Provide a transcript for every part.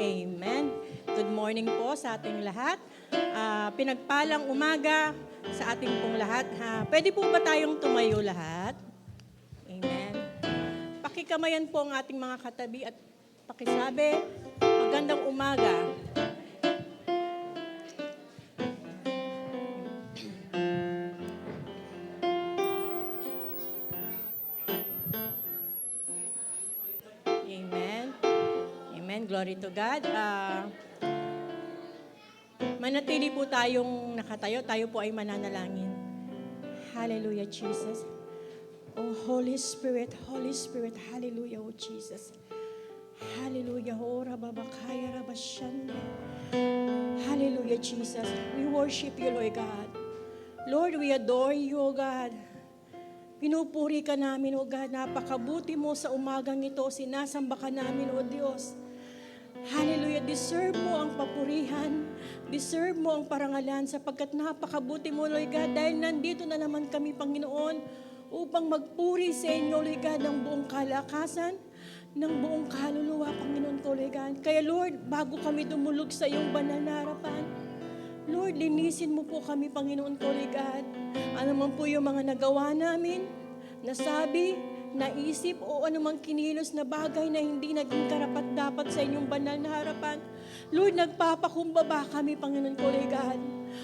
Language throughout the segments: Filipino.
Amen. Good morning po sa ating lahat. Pinagpalang umaga sa ating pong lahat. Pwede po ba tayong tumayo lahat? Amen. Pakikamayan po ang ating mga katabi at pakisabi, magandang umaga. Glory to God. Manatili po tayong nakatayo. Tayo po ay mananalangin. Hallelujah, Jesus. Oh, Holy Spirit, hallelujah, oh Jesus. Hallelujah, oh Rababakaya, Rabashande. Hallelujah, Jesus. We worship you, Lord God. Lord, we adore you, oh God. Pinupuri ka namin, oh God. Napakabuti mo sa umagang ito. Sinasamba ka namin, oh Diyos. Hallelujah, deserve mo ang papurihan, deserve mo ang parangalan sapagkat napakabuti mo, Lord God, dahil nandito na naman kami, Panginoon, upang magpuri sa inyo, Lord God, ng buong kalakasan, ng buong kaluluwa, Panginoon ko, Lord God. Kaya Lord, bago kami dumulog sa iyong banal na harapan, Lord, linisin mo po kami, Panginoon ko, Lord God. Ano man po yung mga nagawa namin, nasabi, naisip o anumang kinilos na bagay na hindi naging karapat-dapat sa inyong banal na harapan. Lord, nagpapakumbaba kami, Panginoon ko, Lord God.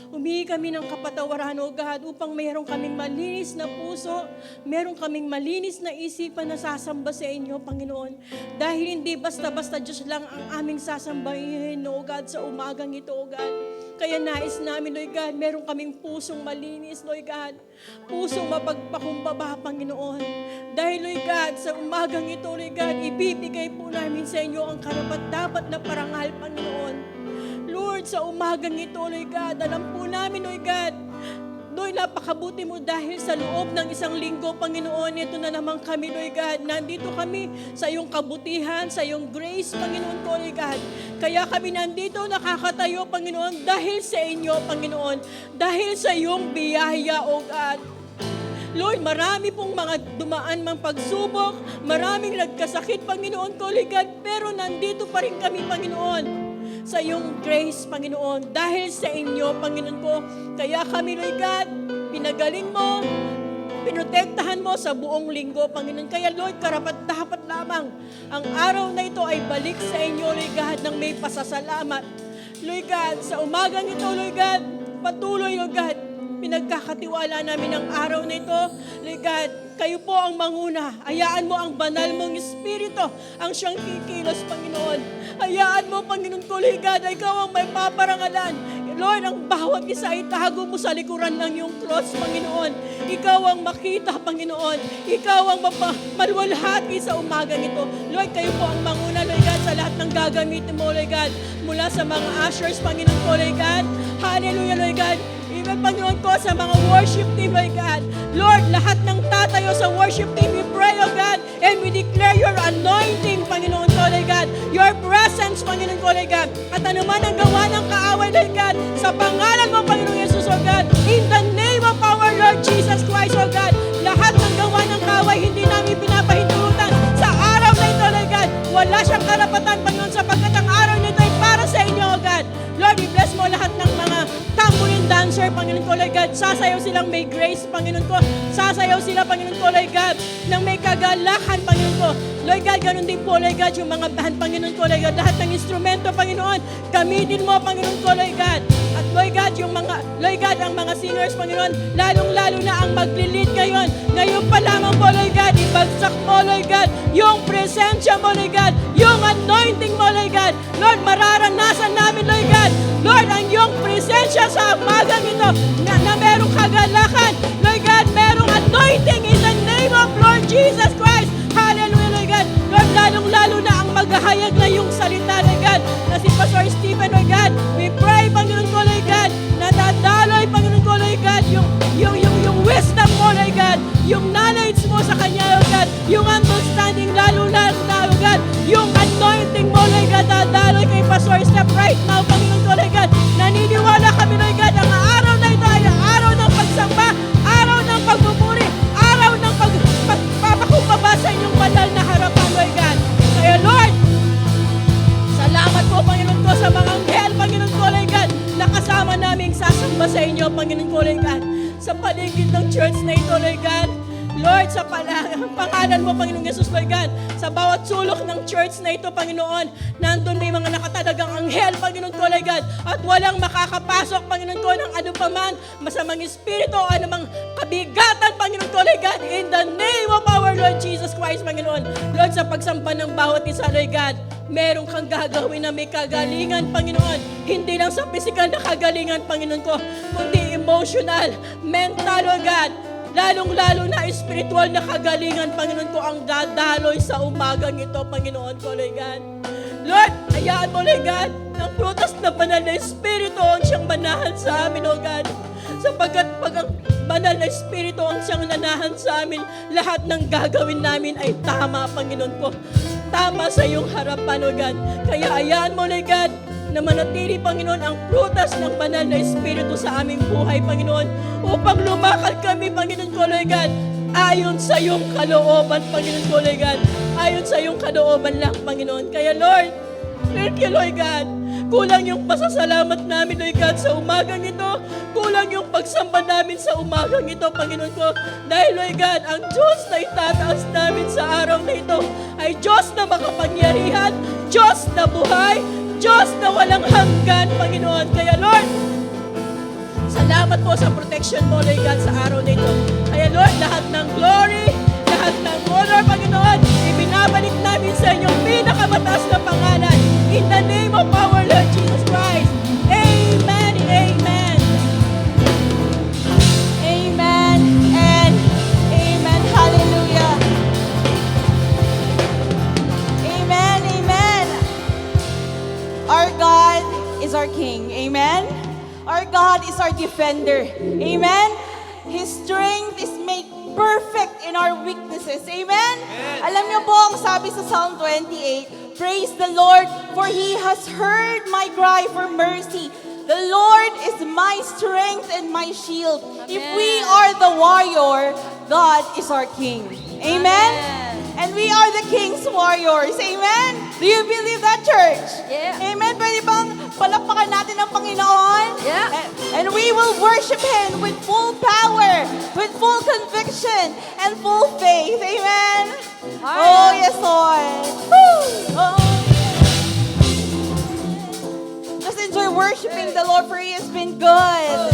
Humingi kami ng kapatawaran, O God, upang mayroong kaming malinis na puso, mayroong kaming malinis na isipan na sasamba sa inyo, Panginoon. Dahil hindi basta-basta Diyos lang ang aming sasambahin, O God, sa umagang ito, O God. Kaya nais namin, Lord God, meron kaming pusong malinis, Lord God. Pusong mapagpakumbaba, Panginoon. Dahil, Lord God, sa umagang ito, Lord God, ibibigay po namin sa inyo ang karapat-dapat na parangal, Panginoon. Lord, sa umagang ito, Lord God, alam po namin, Lord God, Lord, napakabuti mo dahil sa loob ng isang linggo, Panginoon, ito na naman kami, Lord God. Nandito kami sa iyong kabutihan, sa iyong grace, Panginoon ko, Lord God. Kaya kami nandito nakakatayo, Panginoon, dahil sa inyo, Panginoon. Dahil sa iyong biyaya, O God. Lord, marami pong mga dumaan mang pagsubok, maraming nagkasakit, Panginoon ko, Lord God, pero nandito pa rin kami, Panginoon. Sa iyong grace, Panginoon, dahil sa inyo, Panginoon ko, kaya kami, Lord God, pinagaling mo, pinotektahan mo sa buong linggo, Panginoon. Kaya, Lord, karapat-dapat lamang ang araw na ito ay balik sa inyo, Lord God, ng may pasasalamat. Lord God, sa umagang ito, Lord God, patuloy, Lord God, pinagkakatiwala namin ang araw na ito. Lord God, kayo po ang manguna. Hayaan mo ang banal mong Espiritu ang siyang kikilos, Panginoon. Hayaan mo, Panginoon ko, Lord God, ikaw ang may paparangalan. Lord, ang bawat isa itago mo sa likuran ng iyong cross, Panginoon. Ikaw ang makita, Panginoon. Ikaw ang maluwalhati sa umagang ito. Lord, kayo po ang manguna, Lord God, sa lahat ng gagamitin mo, Lord God. Mula sa mga ushers, Panginoon ko, Lord God. Hallelujah, Lord God. Even, Panginoon ko, sa mga worship team, Lord God. Lord, lahat ng tatayo sa worship team, we pray, O God, and we declare your anointing, Panginoon ko, Lord God. Your presence, Panginoon ko, Lord God. At anuman ang gawa ng kaaway, Lord God, sa pangalan mo, Panginoon Jesus, O God, in the name of our Lord Jesus Christ, O God, lahat ng gawa ng kaaway, hindi namin pinapahintulutan sa araw na ito, Lord God. Wala siyang karapatan, Panginoon, sapagkat ang araw na ito ay para sa inyo, O God. Lord, i-bless mo lahat ng mga tambourine dancer, Panginoon ko, Lord God. Sasayaw silang may grace, Panginoon ko. Sasayaw sila, Panginoon ko, Lord God, ng may kagalakan, Panginoon ko. Lord God, ganun din po, Lord God, yung mga band, Panginoon ko, Lord God. Lahat ng instrumento, Panginoon, gamitin mo, Panginoon ko, Lord God. At Lord God, yung mga, Lord God, ang mga singers, Panginoon, lalong-lalo na ang magli-lead ngayon. Ngayon pa lamang po, Lord God, ibagsak mo, Lord God, yung presensya mo, Lord God, yung anointing mo, Lord God. Lord, mararanasan namin, Lord God, Lord, ang iyong presensya sa umagang ito na merong kagalakan. Lord God, merong anointing in the name of Lord Jesus Christ. Hallelujah, Lord God. Lord, lalong-lalo na ang maghahayag na yung salita, Lord God, na si Pastor Stephen, Lord God. We pray, Panginoon ko, Lord God, na dadaloy, Panginoon ko, Lord God, yung wisdom mo, Lord God, yung knowledge mo sa Kanya, Lord God, yung understanding, lalo-lalo na, Lord God, yung anointing mo, Lord God, dadaloy kay Pastor Steph right now, Panginoon ko, Lord God. Naniniwala kami, Lord God, ang araw na ito ay araw ng pagsamba, araw ng pagpupuri, araw ng pagpapakumbaba sa inyong banal na harapan, Lord God. Kaya, Lord, salamat po, Panginoon. daming sasamba sa inyo, Panginoon ko, Lord God. Sa paligid ng church na ito, Lord God. Lord, sa pangalan mo, Panginoong Jesus, Lord God, sa bawat sulok ng church na ito, Panginoon, nandun may mga nakatalagang anghel, Panginoon ko, Lord God, at walang makakapasok, Panginoon ko, ng anupaman, masamang espiritu o anumang kabigatan, Panginoon ko, Lord God, in the name of our Lord Jesus Christ, Panginoon. Lord, sa pagsamba ng bawat isa, Lord God, meron kang gagawin na may kagalingan, Panginoon. Hindi lang sa physical na kagalingan, Panginoon ko, kundi emotional, mental, Lord God, lalong-lalo na spiritual na kagalingan, Panginoon ko, ang dadaloy sa umagang ito, Panginoon ko, Lord God. Lord, hayaan mo, Lord God, ng prutas na banal na Espiritu ang siyang manahan sa amin, Lord God. Sapagkat pag ang banal na Espiritu ang siyang nanahan sa amin, lahat ng gagawin namin ay tama, Panginoon ko. Tama sa iyong harapan, Lord God. Kaya hayaan mo, Lord God, na manatili, Panginoon, ang prutas ng banal na Espiritu sa aming buhay, Panginoon, upang lumakad kami, Panginoon ko, Lord God, ayon sa iyong kalooban, Panginoon ko, Lord God, ayon sa iyong kalooban lang, Panginoon. Kaya, Lord, thank you, Lord God. Kulang yung pasasalamat namin, Lord God, sa umagang ito. Kulang yung pagsamba namin sa umagang ito, Panginoon ko. Dahil, Lord God, ang Diyos na itataas namin sa araw na ito ay Diyos na makapangyarihan, Diyos na buhay, Diyos na walang hanggan, Panginoon. Kaya, Lord, salamat po sa protection mo, Lord God, sa araw na ito. Kaya, Lord, lahat ng glory, lahat ng honor, Panginoon, ibinabalik namin sa inyong pinakamataas na pangalan. In the name of our Lord Jesus Christ. Amen and amen. Amen and amen. Hallelujah. Amen, amen. Our God is our King. Amen. Our God is our defender. Amen. His strength is made perfect in our weaknesses. Amen. Alam niyo po ang sabi sa Psalm 28, praise the Lord, for He has heard my cry for mercy. The Lord is my strength and my shield. If we are the warrior, God is our King. Amen? And we are the King's warriors. Amen? Do you believe that, church? Yeah. Amen? Pwede bang palakpakan natin ang Panginoon? Yeah. And we will worship Him with full power, with full conviction, and full faith. Amen? Oh, yes, Lord. Woo! Oh. Just enjoy worshiping the Lord, for He has been good.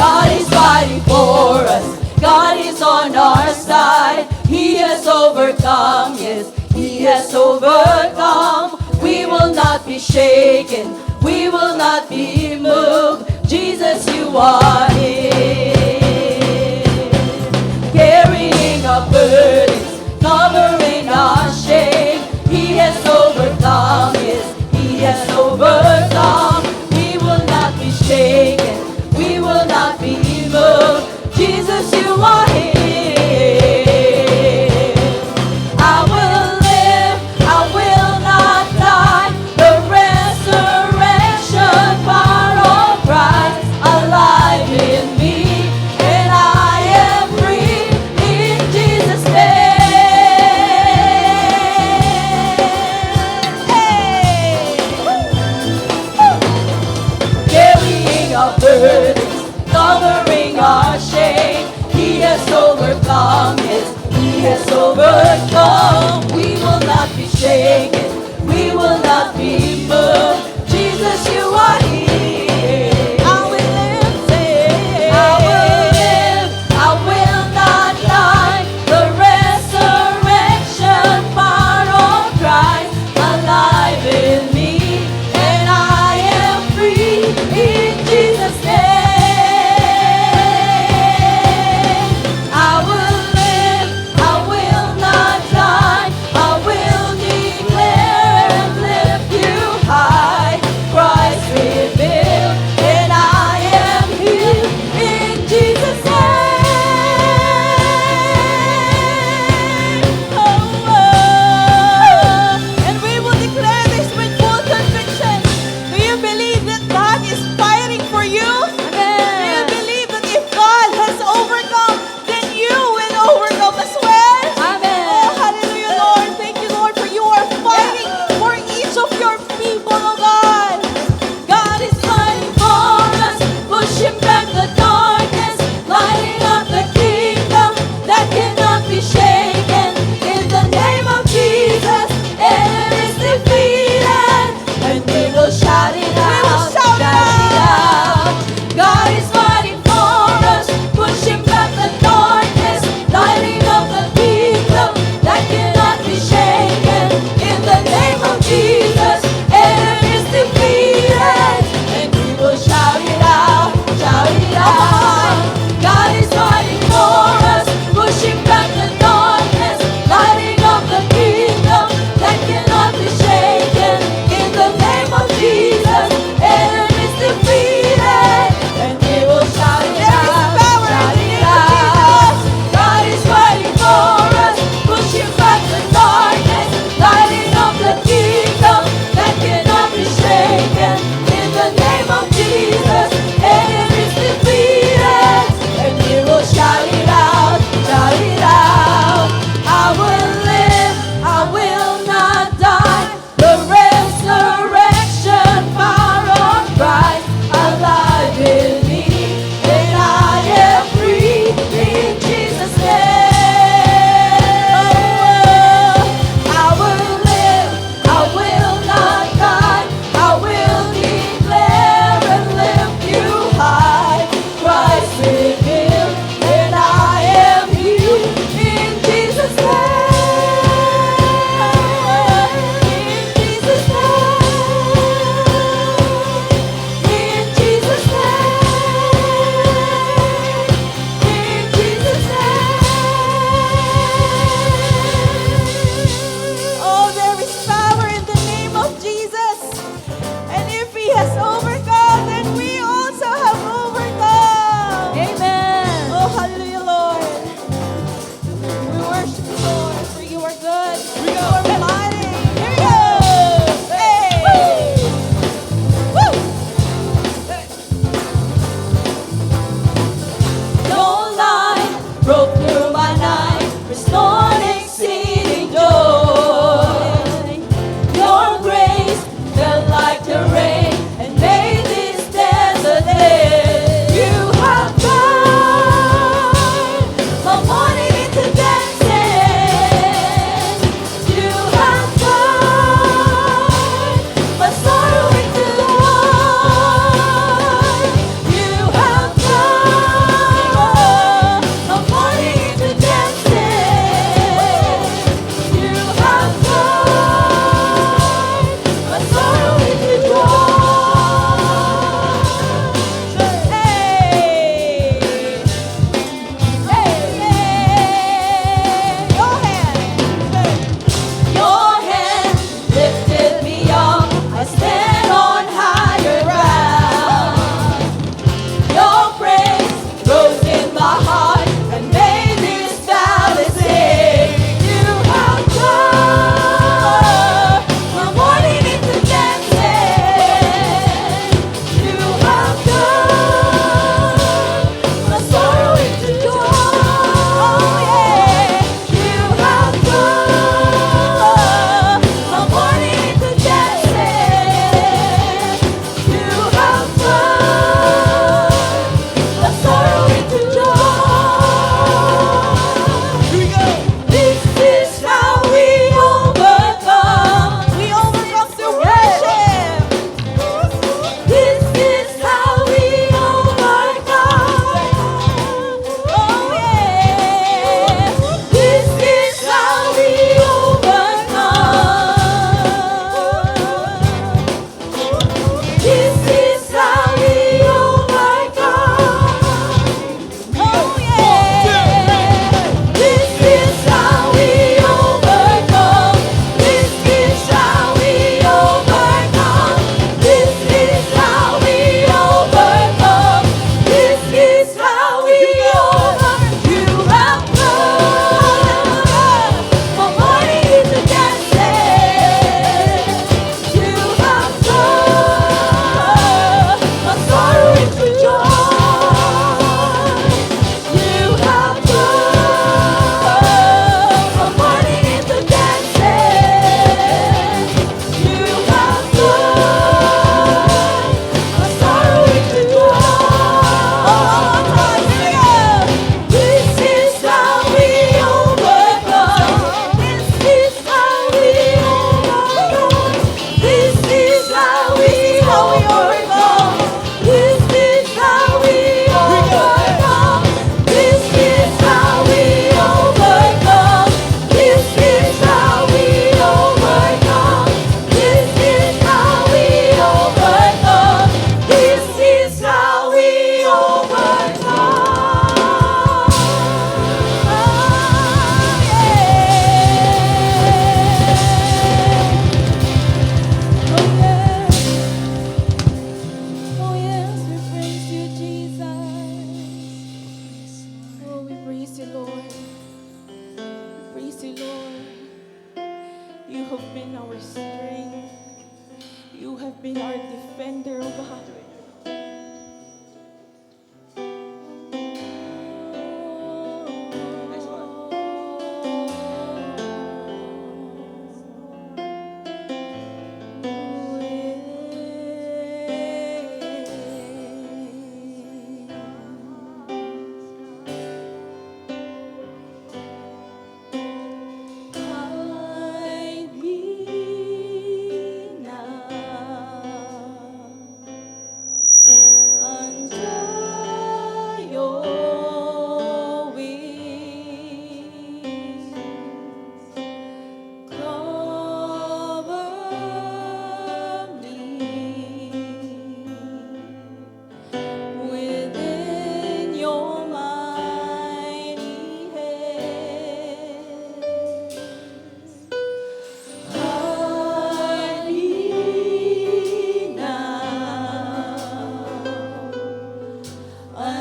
God is fighting for us. God is on our side. He has overcome, yes, He has overcome. We will not be shaken. We will not be moved. Jesus, you are here. Carrying our burdens, covering our shame. He has overcome, yes, He has overcome. We will not be shaken. We will not be moved. Jesus, you are here. I will live, I will not die. The resurrection power of Christ alive in me, and I am free in Jesus' name. Hey! Carrying our burdens, covering our shame. He has overcome, yes, He has overcome. We will not be shaken, we will not be moved. Jesus, you are here. I will live, say, I will live, I will not die. The resurrection power of Christ alive in me, and I am free in Jesus' name. I will live, I will not die. I will declare and lift you high. Christ within.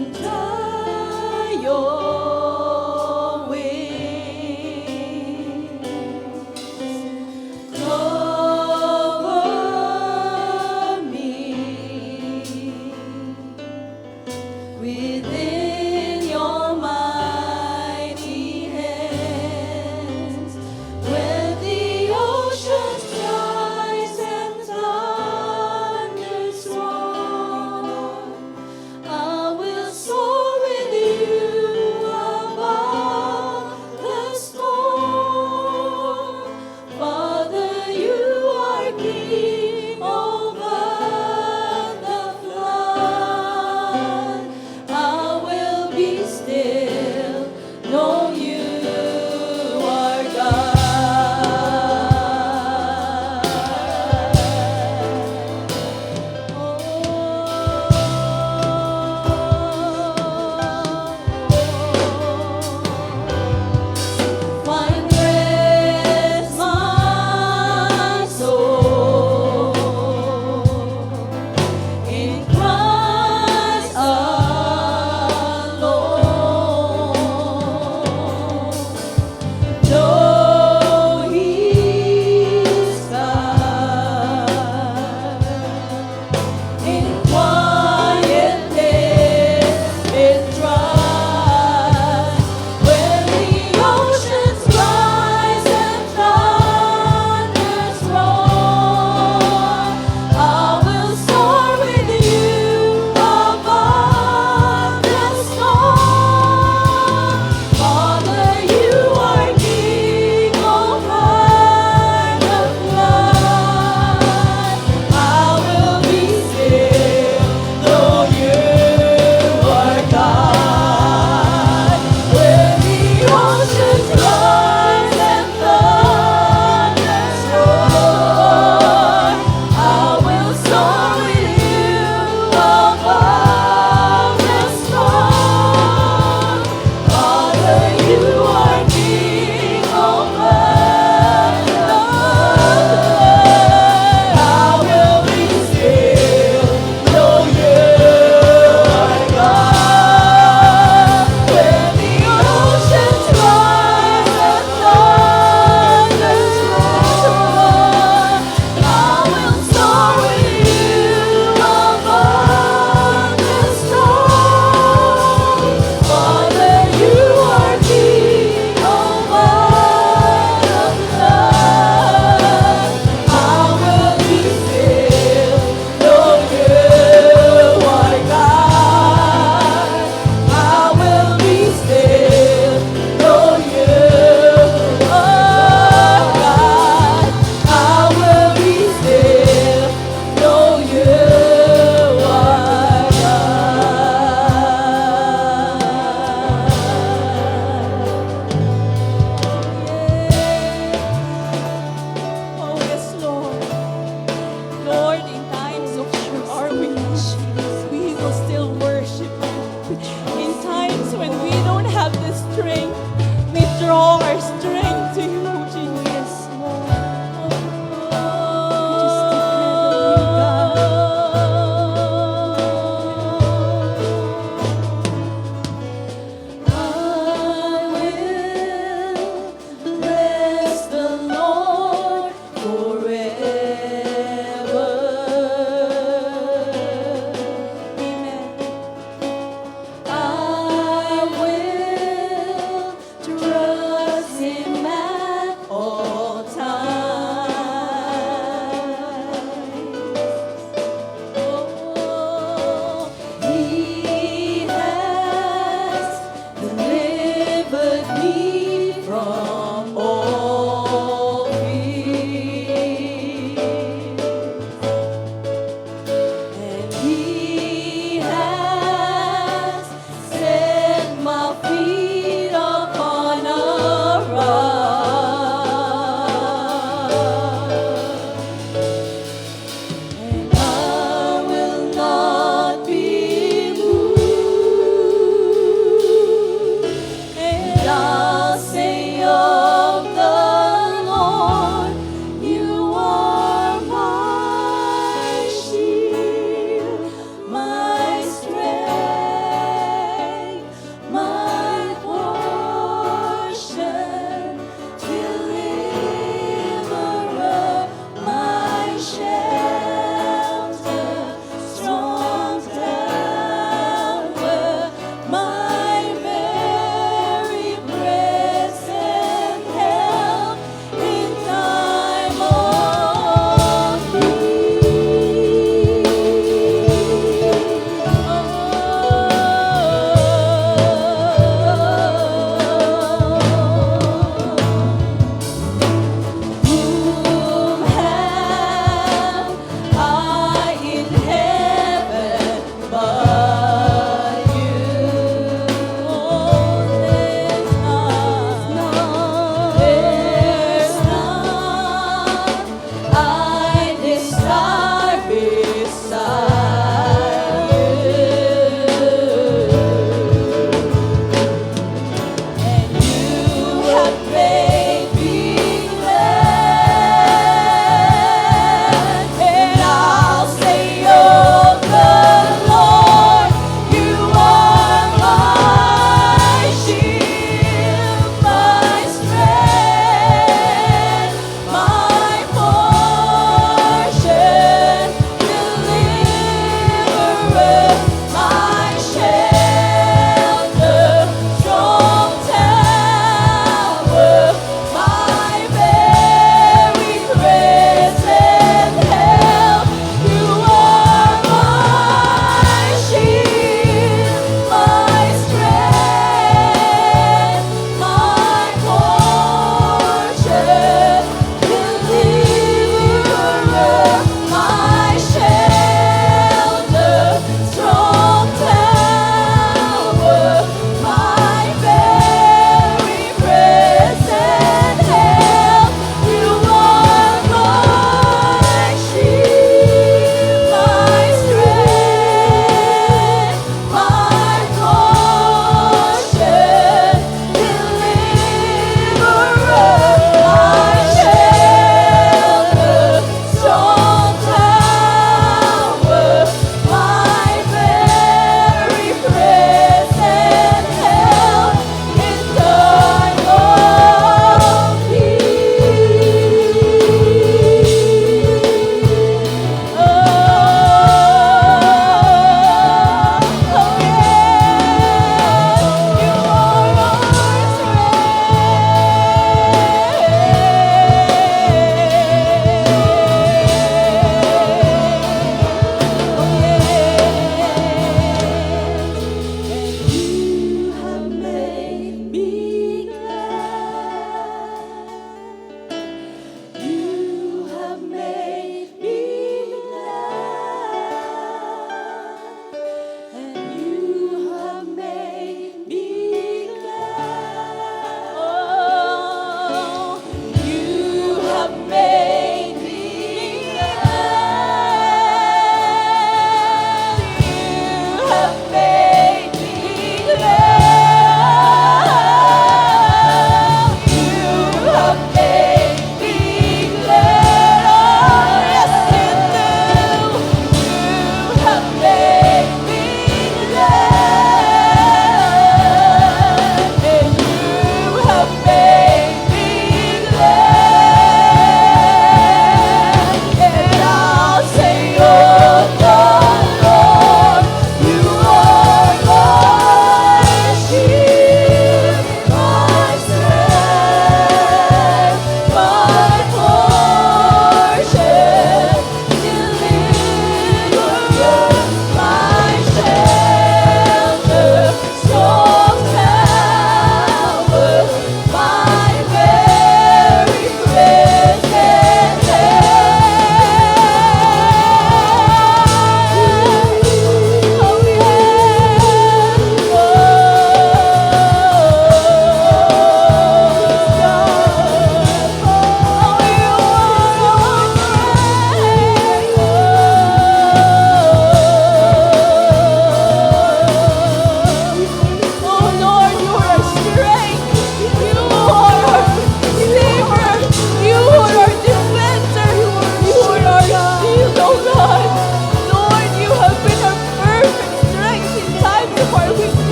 under your wings. Cover me within your mighty hands. When the oceans rise and thunders roar, I will soar with you above the storm. Father, you are king over the flood. I will be still, know you are God. Find rest, my soul, in Christ alone. Though He's God, in quietness it dries. When the oceans rise and thunders roar, I will soar with you above the storm. Father, you are king over the flood. I will be still, though you are God. When the oceans rise and thunders roar, I will soar with you above the storm. Father, you are king over the flood. I will be still, know you are God. When the oceans rise and thunders roar, I will soar with you above the storm. Father, you are king over the flood. I will be still, know you are God. I will be still, know you are God. I will be still, know you are God. Oh, yes, Lord. Lord, in times of our weakness, we will still worship you. In times when we don't have the strength, we draw our strength to you, Jesus. I will bless the Lord forever. Amen. I will trust in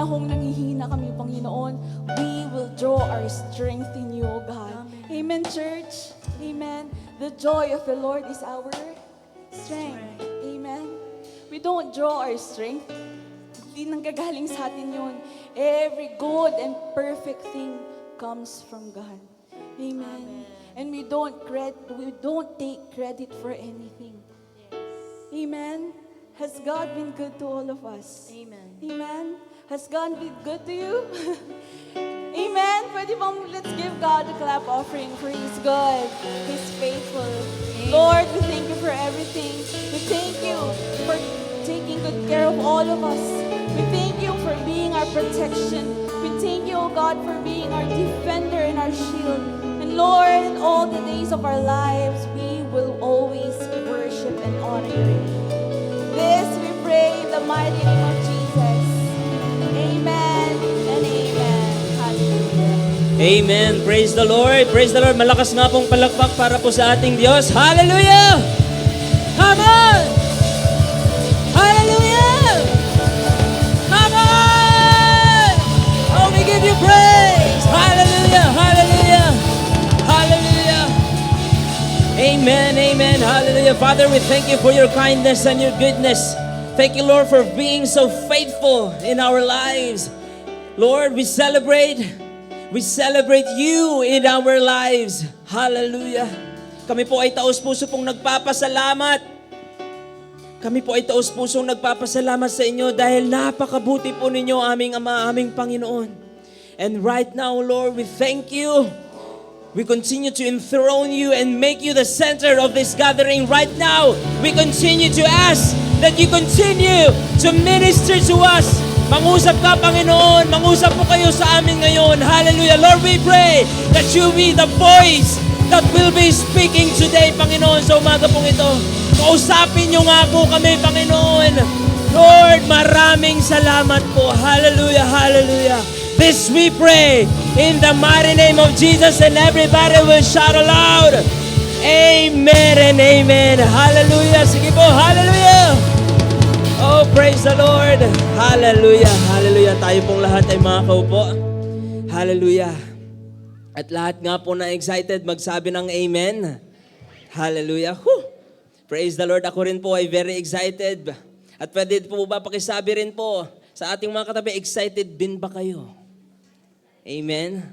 panahong nanghihina kami, Panginoon, we will draw our strength in you, O God. Amen, church. Amen. The joy of the Lord is our strength. Amen. We don't draw our strength. Hindi nanggagaling sa atin yun. Every good and perfect thing comes from God. Amen. And we don't take credit for anything. Amen. Has God been good to all of us? Amen. Amen. Has God been good to you? Amen. Pwede bang let's give God a clap offering for He's good. He's faithful. Lord, we thank you for everything. We thank you for taking good care of all of us. We thank you for being our protection. We thank you, O God, for being our defender and our shield. And Lord, all the days of our lives, we will always worship and honor you. This we pray in the mighty name of Jesus. Amen and amen. Hallelujah. Amen. Praise the Lord. Praise the Lord. Malakas nga pong palakpak para po sa ating Diyos. Hallelujah! Come on! Hallelujah! Come on! Oh, we give you praise! Hallelujah! Hallelujah! Hallelujah! Amen, amen, hallelujah. Father, we thank you for your kindness and your goodness. Thank you, Lord, for being so faithful in our lives. Lord, we celebrate you in our lives. Hallelujah. Kami po ay taos-puso pong nagpapasalamat. Kami po ay taos-pusong nagpapasalamat sa inyo dahil napakabuti po ninyo, aming Ama, aming Panginoon. And right now, Lord, we thank you. We continue to enthrone you and make you the center of this gathering right now. We continue to ask that you continue to minister to us. Mangusap ka, Panginoon. Mangusap po kayo sa amin ngayon. Hallelujah. Lord, we pray that you be the voice that will be speaking today, Panginoon, sa umaga pong ito. Kausapin niyo nga po kami, Panginoon. Lord, maraming salamat po. Hallelujah, hallelujah. This we pray in the mighty name of Jesus, and everybody will shout aloud, amen and amen. Hallelujah. Sige po, hallelujah. Oh, praise the Lord. Hallelujah, hallelujah. Tayo pong lahat ay mga kaupo. Hallelujah. At lahat nga po na excited, magsabi ng amen. Hallelujah. Whew. Praise the Lord. Ako rin po ay very excited. At pwede po ba pakisabi rin po sa ating mga katabi, excited din ba kayo? Amen.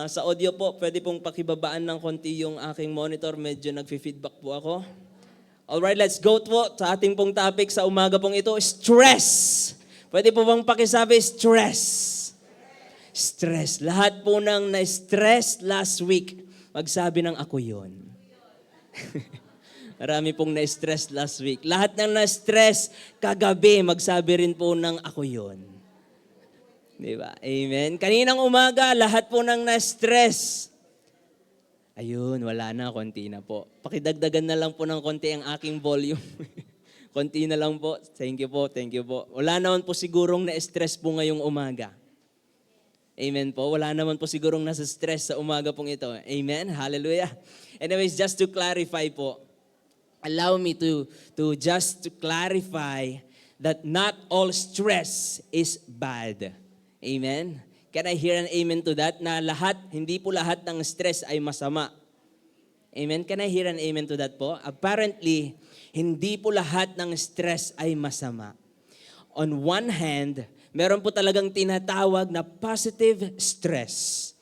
Sa audio po, pwede pong pakibabaan ng konti yung aking monitor. Medyo nag-feedback po ako. Alright, let's go po sa ating pong topic sa umaga pong ito, stress. Pwede po bang pakisabi, stress? Stress. Lahat po ng na-stress last week, magsabi ng ako yun. Marami pong na-stress last week. Lahat ng na-stress kagabi, magsabi rin po ng ako yun. Diba? Amen. Kaninang umaga, lahat po ng na-stress. Ayun, wala na, konti na po. Pakidagdagan na lang po ng konti ang aking volume. Konti na lang po. Thank you po, thank you po. Wala naman po sigurong na-stress po ngayong umaga. Amen po. Wala naman po sigurong nasa stress sa umaga pong ito. Amen. Hallelujah. Anyways, just to clarify po, allow me to just to clarify that not all stress is bad. Amen? Can I hear an amen to that? Na hindi po lahat ng stress ay masama. Amen? Can I hear an amen to that po? Apparently, hindi po lahat ng stress ay masama. On one hand, meron po talagang tinatawag na positive stress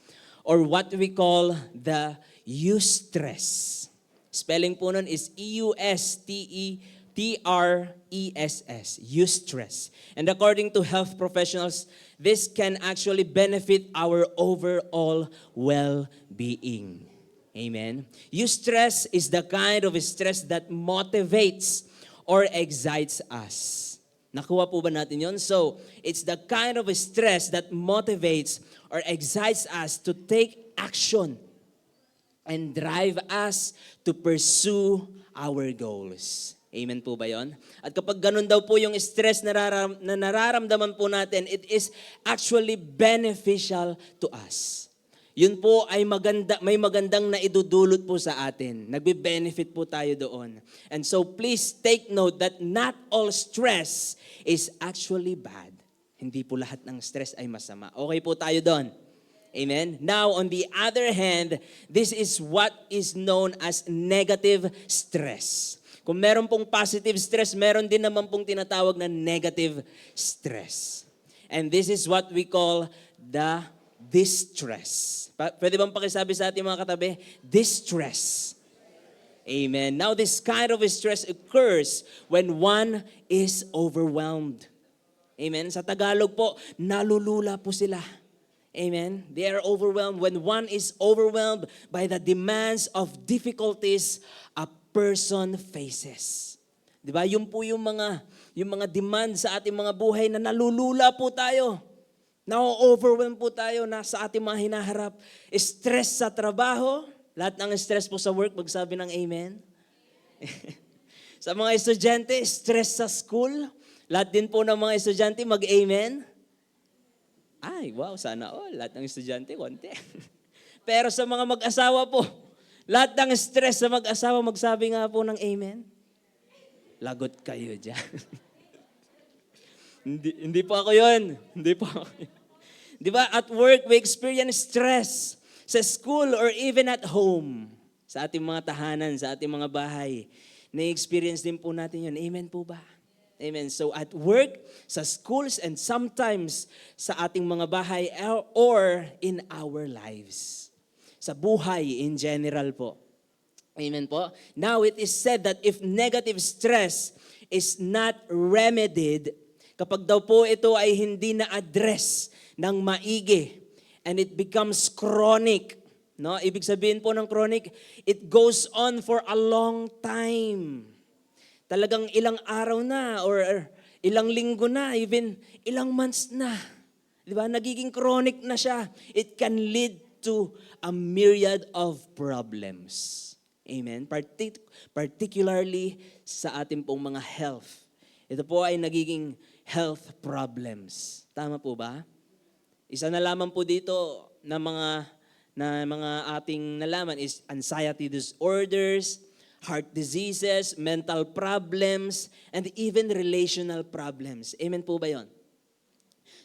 or what we call the eustress. Spelling po nun is eustress, eustress. And according to health professionals, this can actually benefit our overall well-being. Amen. Eustress is the kind of stress that motivates or excites us. Nakuha po ba natin yon? So, it's the kind of stress that motivates or excites us to take action and drive us to pursue our goals. Amen po ba yon? At kapag ganun daw po yung stress na nararamdaman po natin, it is actually beneficial to us. Yun po ay may magandang naidudulot po sa atin. Nagbe-benefit po tayo doon. And so please take note that not all stress is actually bad. Hindi po lahat ng stress ay masama. Okay po tayo doon. Amen? Now, on the other hand, this is what is known as negative stress. Kung meron pong positive stress, meron din naman pong tinatawag na negative stress. And this is what we call the distress. Pwede bang pakisabi sa ating mga katabi? Distress. Amen. Now, this kind of stress occurs when one is overwhelmed. Amen. Sa Tagalog po, nalulula po sila. Amen. They are overwhelmed. When one is overwhelmed by the demands of difficulties a person faces. Di ba? Yun po yung mga demand sa ating mga buhay na nalulula po tayo. Na-overwhelm po tayo na sa ating mga hinaharap. Stress sa trabaho. Lahat ng stress po sa work, magsabi ng amen. Sa mga estudyante, stress sa school. Lahat din po ng mga estudyante, mag-amen. Ay, wow, sana all. Lahat ng estudyante, konti. Pero sa mga mag-asawa po, lahat ng stress sa mag-asawa, magsabi nga po ng amen. Lagot kayo dyan. hindi po ako yun. Hindi po ako yun. Di ba, at work, we experience stress. Sa school or even at home. Sa ating mga tahanan, sa ating mga bahay. Na-experience din po natin yun. Amen po ba? Amen. So at work, sa schools, and sometimes sa ating mga bahay or in our lives. Sa buhay in general po. Amen po. Now it is said that if negative stress is not remedied, kapag daw po ito ay hindi na-address ng maigi, and it becomes chronic, no? Ibig sabihin po ng chronic, it goes on for a long time. Talagang ilang araw na or ilang linggo na, even ilang months na. Di ba? Nagiging chronic na siya. It can lead to a myriad of problems. Amen? Particularly sa ating pong mga health. Ito po ay nagiging health problems. Tama po ba? Isa na lamang po dito na mga ating nalaman is anxiety disorders, heart diseases, mental problems, and even relational problems. Amen po ba yon?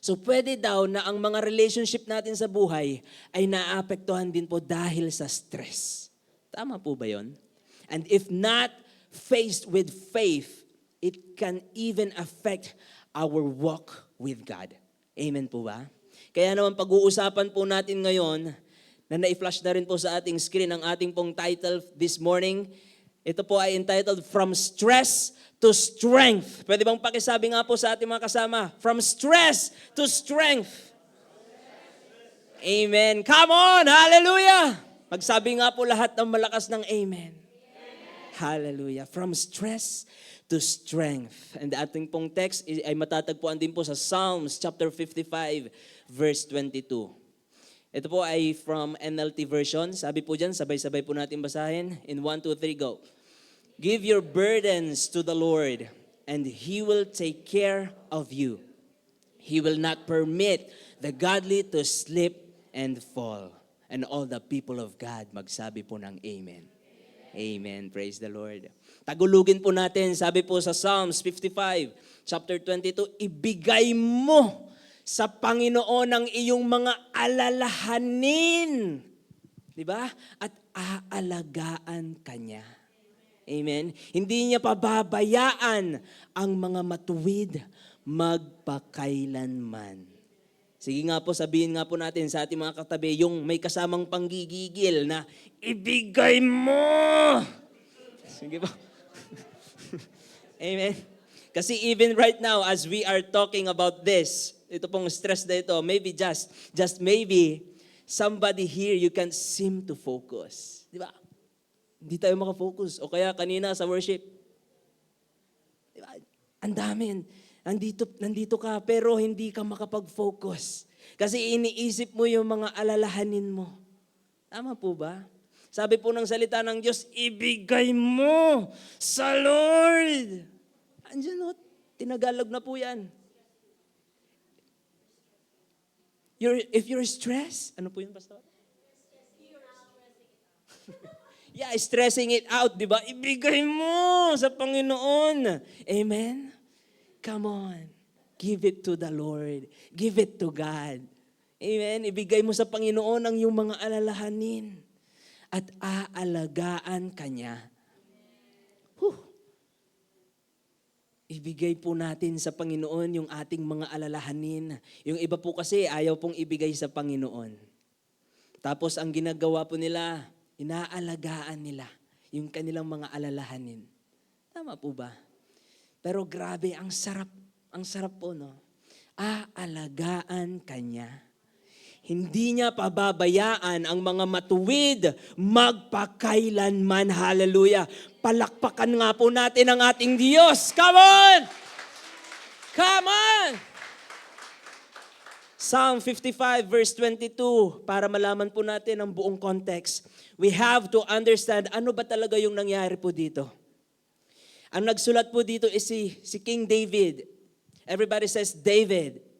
So pwede daw na ang mga relationship natin sa buhay ay naapektuhan din po dahil sa stress. Tama po ba yon? And if not faced with faith, it can even affect our walk with God. Amen po ba? Kaya naman pag-uusapan po natin ngayon, na na-flash na rin po sa ating screen ang ating pong title this morning. Ito po ay entitled, From Stress to Strength. Pwede bang pakisabi nga po sa ating mga kasama, From Stress to Strength. Amen. Come on! Hallelujah! Magsabi nga po lahat ng malakas ng amen. Hallelujah. From stress to strength. And the ating pong text ay matatagpuan din po sa Psalms chapter 55 verse 22. Ito po ay from NLT version. Sabi po dyan, sabay-sabay po natin basahin. In 1, 2, 3, go. Give your burdens to the Lord, and He will take care of you. He will not permit the godly to slip and fall. And all the people of God magsabi po ng amen. Amen. Praise the Lord. Tagulugin po natin, sabi po sa Psalms 55, chapter 22, ibigay mo sa Panginoon ang iyong mga alalahanin. Di ba? At aalagaan Kanya. Amen. Hindi niya pababayaan ang mga matuwid magpakailanman. Sige nga po, sabihin nga po natin sa ating mga katabi, yung may kasamang panggigigil na, ibigay mo! Sige po. Amen. Kasi even right now, as we are talking about this, ito pong stress na ito, maybe just maybe, somebody here, you can seem to focus. Di ba? Hindi tayo makafocus. O kaya kanina sa worship, di ba? Ang dami. Nandito ka, pero hindi ka makapag-focus. Kasi iniisip mo yung mga alalahanin mo. Tama po ba? Sabi po ng salita ng Diyos, ibigay mo sa Lord. Andiyan o, tinagalog na po yan. If you're stressed, ano po yun, Pastor? Yeah, stressing it out, di ba? Ibigay mo sa Panginoon. Amen? Come on. give it to the Lord. Give it to God. Amen? Ibigay mo sa Panginoon ang iyong mga alalahanin at aalagaan ka niya. Whew. Ibigay po natin sa Panginoon yung ating mga alalahanin. Yung iba po kasi ayaw pong ibigay sa Panginoon. Tapos ang ginagawa po nila, inaalagaan nila yung kanilang mga alalahanin. Tama po ba? Pero grabe, ang sarap po, no? Aalagaan ka niya. Hindi niya pababayaan ang mga matuwid magpakailanman. Hallelujah. Palakpakan nga po natin ang ating Diyos. Come on! Come on! Psalm 55 verse 22, para malaman po natin ang buong context. We have to understand ano ba talaga yung nangyari po dito. Ang nagsulat po dito is si King David. Everybody says David.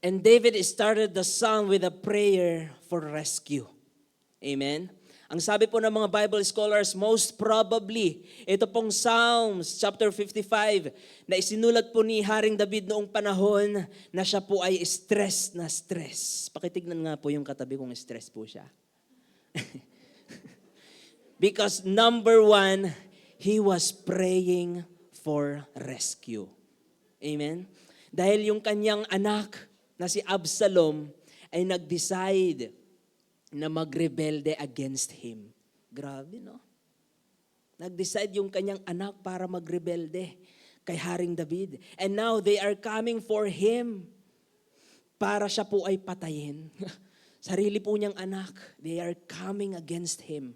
And David started the psalm with a prayer for rescue. Amen? Ang sabi po ng mga Bible scholars, most probably, ito pong Psalms chapter 55 na isinulat po ni Haring David noong panahon na siya po ay stress na stress. Pakitignan nga po yung katabi kung stress po siya. Because number one, he was praying for rescue. Amen? Dahil yung kanyang anak na si Absalom ay nag-decide na magrebelde against him. Grabe, no? Nag-decide yung kanyang anak para magrebelde kay Haring David. And now they are coming for him para siya po ay patayin. Sarili po niyang anak, they are coming against him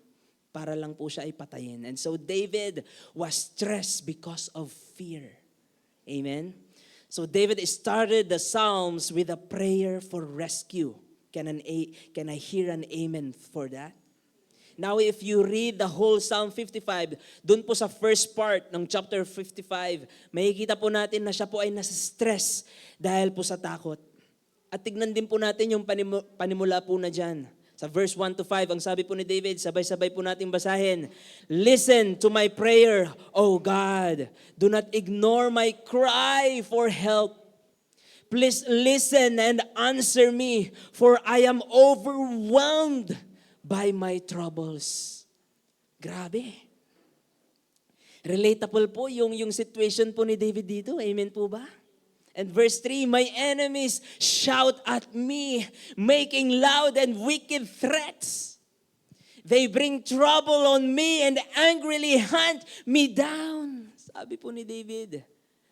para lang po siya ay patayin. And so David was stressed because of fear. Amen? So David started the Psalms with a prayer for rescue. Can I hear an amen for that? Now if you read the whole Psalm 55, dun po sa first part ng chapter 55, makikita po natin na siya po ay nasa stress dahil po sa takot. At tignan din po natin yung panimula po na dyan. Sa verse 1 to 5, ang sabi po ni David, sabay-sabay po natin basahin. Listen to my prayer, O God. Do not ignore my cry for help. Please listen and answer me, for I am overwhelmed by my troubles. Grabe. Relatable po yung situation po ni David dito. Amen po ba? And verse 3, my enemies shout at me, making loud and wicked threats. They bring trouble on me and angrily hunt me down. Sabi po ni David.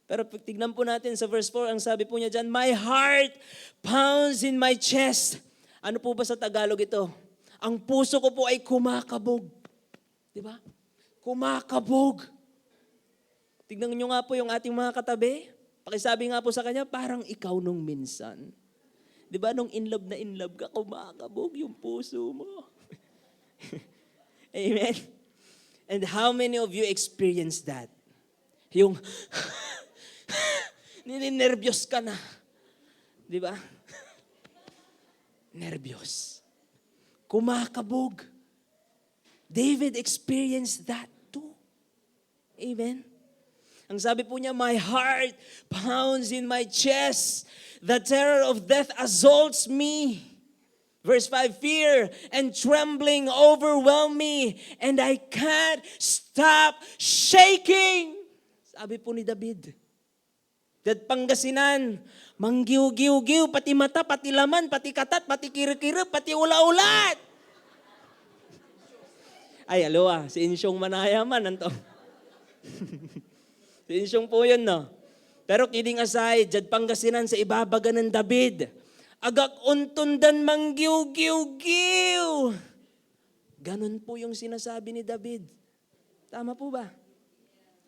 Pero tignan po natin sa verse 4, ang sabi po niya dyan, my heart pounds in my chest. Ano po ba sa Tagalog ito? Ang puso ko po ay kumakabog. Di ba? Kumakabog. Tignan niyo nga po yung ating mga katabi. Pakisabi nga po sa kanya, parang ikaw nung minsan. Di ba, nung in love ka, kumakabog yung puso mo. Amen? And how many of you experienced that? Yung, ninenervyos ka na. Di ba? Nervyos. Kumakabog. David experienced that too. Amen? Ang sabi po niya, my heart pounds in my chest. The terror of death assaults me. Verse 5, fear and trembling overwhelm me, and I can't stop shaking. Sabi po ni David. Dad Pangasinan, manggiw-giw-giw, pati mata, pati laman, pati katat, pati kira-kira, pati ula-ulat. Ay, alo si Insyong Manayaman, anto. Tensyong po yun, no? Pero kidding aside, Jad Pangasinan sa ibabaga ng David, agak untundan manggiw-giw-giw. Ganon po yung sinasabi ni David. Tama po ba?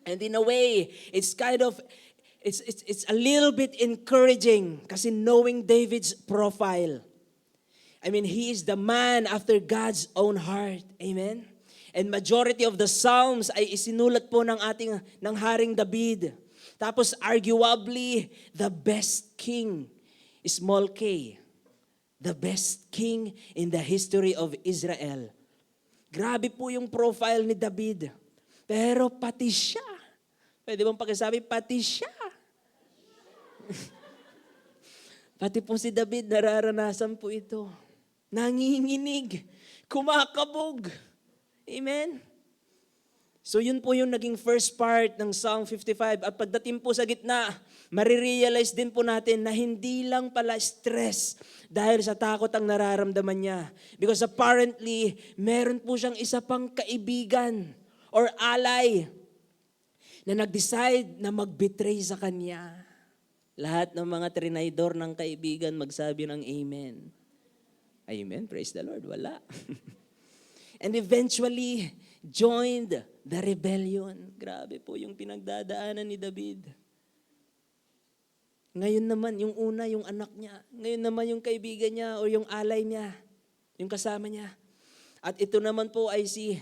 And in a way, it's a little bit encouraging kasi knowing David's profile. I mean, he is the man after God's own heart. Amen? And majority of the Psalms ay isinulat po ng Haring David. Tapos arguably, the best king, small k, the best king in the history of Israel. Grabe po yung profile ni David. Pero pati siya, pwede bang pakisabi, pati siya. Pati po si David, nararanasan po ito. Nanginginig, kumakabog. Amen? So yun po yung naging first part ng Psalm 55. At pagdating po sa gitna, marirealize din po natin na hindi lang pala stress dahil sa takot ang nararamdaman niya. Because apparently, meron po siyang isa pang kaibigan or ally na nag-decide na mag-betray sa kanya. Lahat ng mga trinaydor ng kaibigan magsabi ng amen. Amen, praise the Lord. Wala. And eventually, joined the rebellion. Grabe po yung pinagdadaanan ni David. Ngayon naman, yung una, yung anak niya. Ngayon naman, yung kaibigan niya o yung alay niya, yung kasama niya. At ito naman po ay si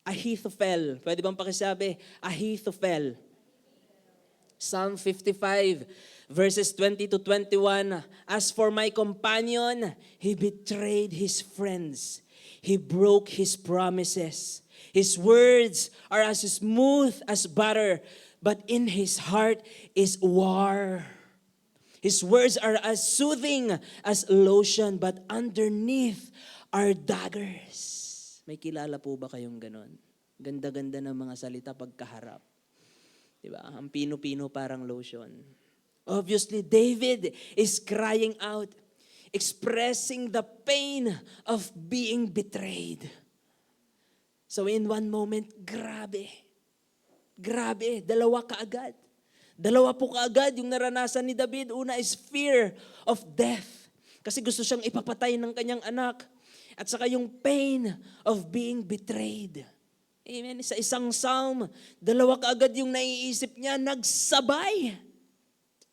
Ahithophel. Pwede bang pakisabi? Ahithophel. Psalm 55, verses 20 to 21. As for my companion, he betrayed his friends. He broke his promises. His words are as smooth as butter, but in his heart is war. His words are as soothing as lotion, but underneath are daggers. May kilala po ba kayong ganon? Ganda-ganda ng mga salita pagkaharap. Diba? Ang pino-pino parang lotion. Obviously, David is crying out, expressing the pain of being betrayed. So in one moment, grabe, dalawa kaagad. Dalawa po kaagad yung naranasan ni David. Una is fear of death. Kasi gusto siyang ipapatay ng kanyang anak. At saka yung pain of being betrayed. Amen. Sa isang psalm, dalawa kaagad yung naiisip niya, nagsabay.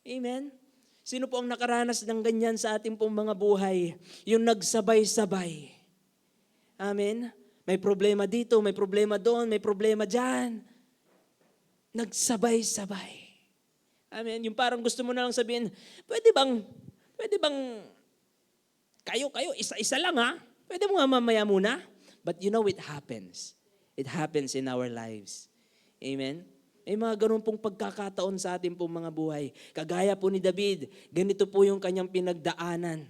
Amen. Sino po ang nakaranas ng ganyan sa ating pong mga buhay? Yung nagsabay-sabay. Amen. May problema dito, may problema doon, may problema dyan. Nagsabay-sabay. Amen. Yung parang gusto mo na lang sabihin, pwede bang, kayo, isa-isa lang ha? Pwede mo nga mamaya muna? But you know it happens. It happens in our lives. Amen? May mga ganun pong pagkakataon sa ating pong mga buhay. Kagaya po ni David, ganito po yung kanyang pinagdaanan.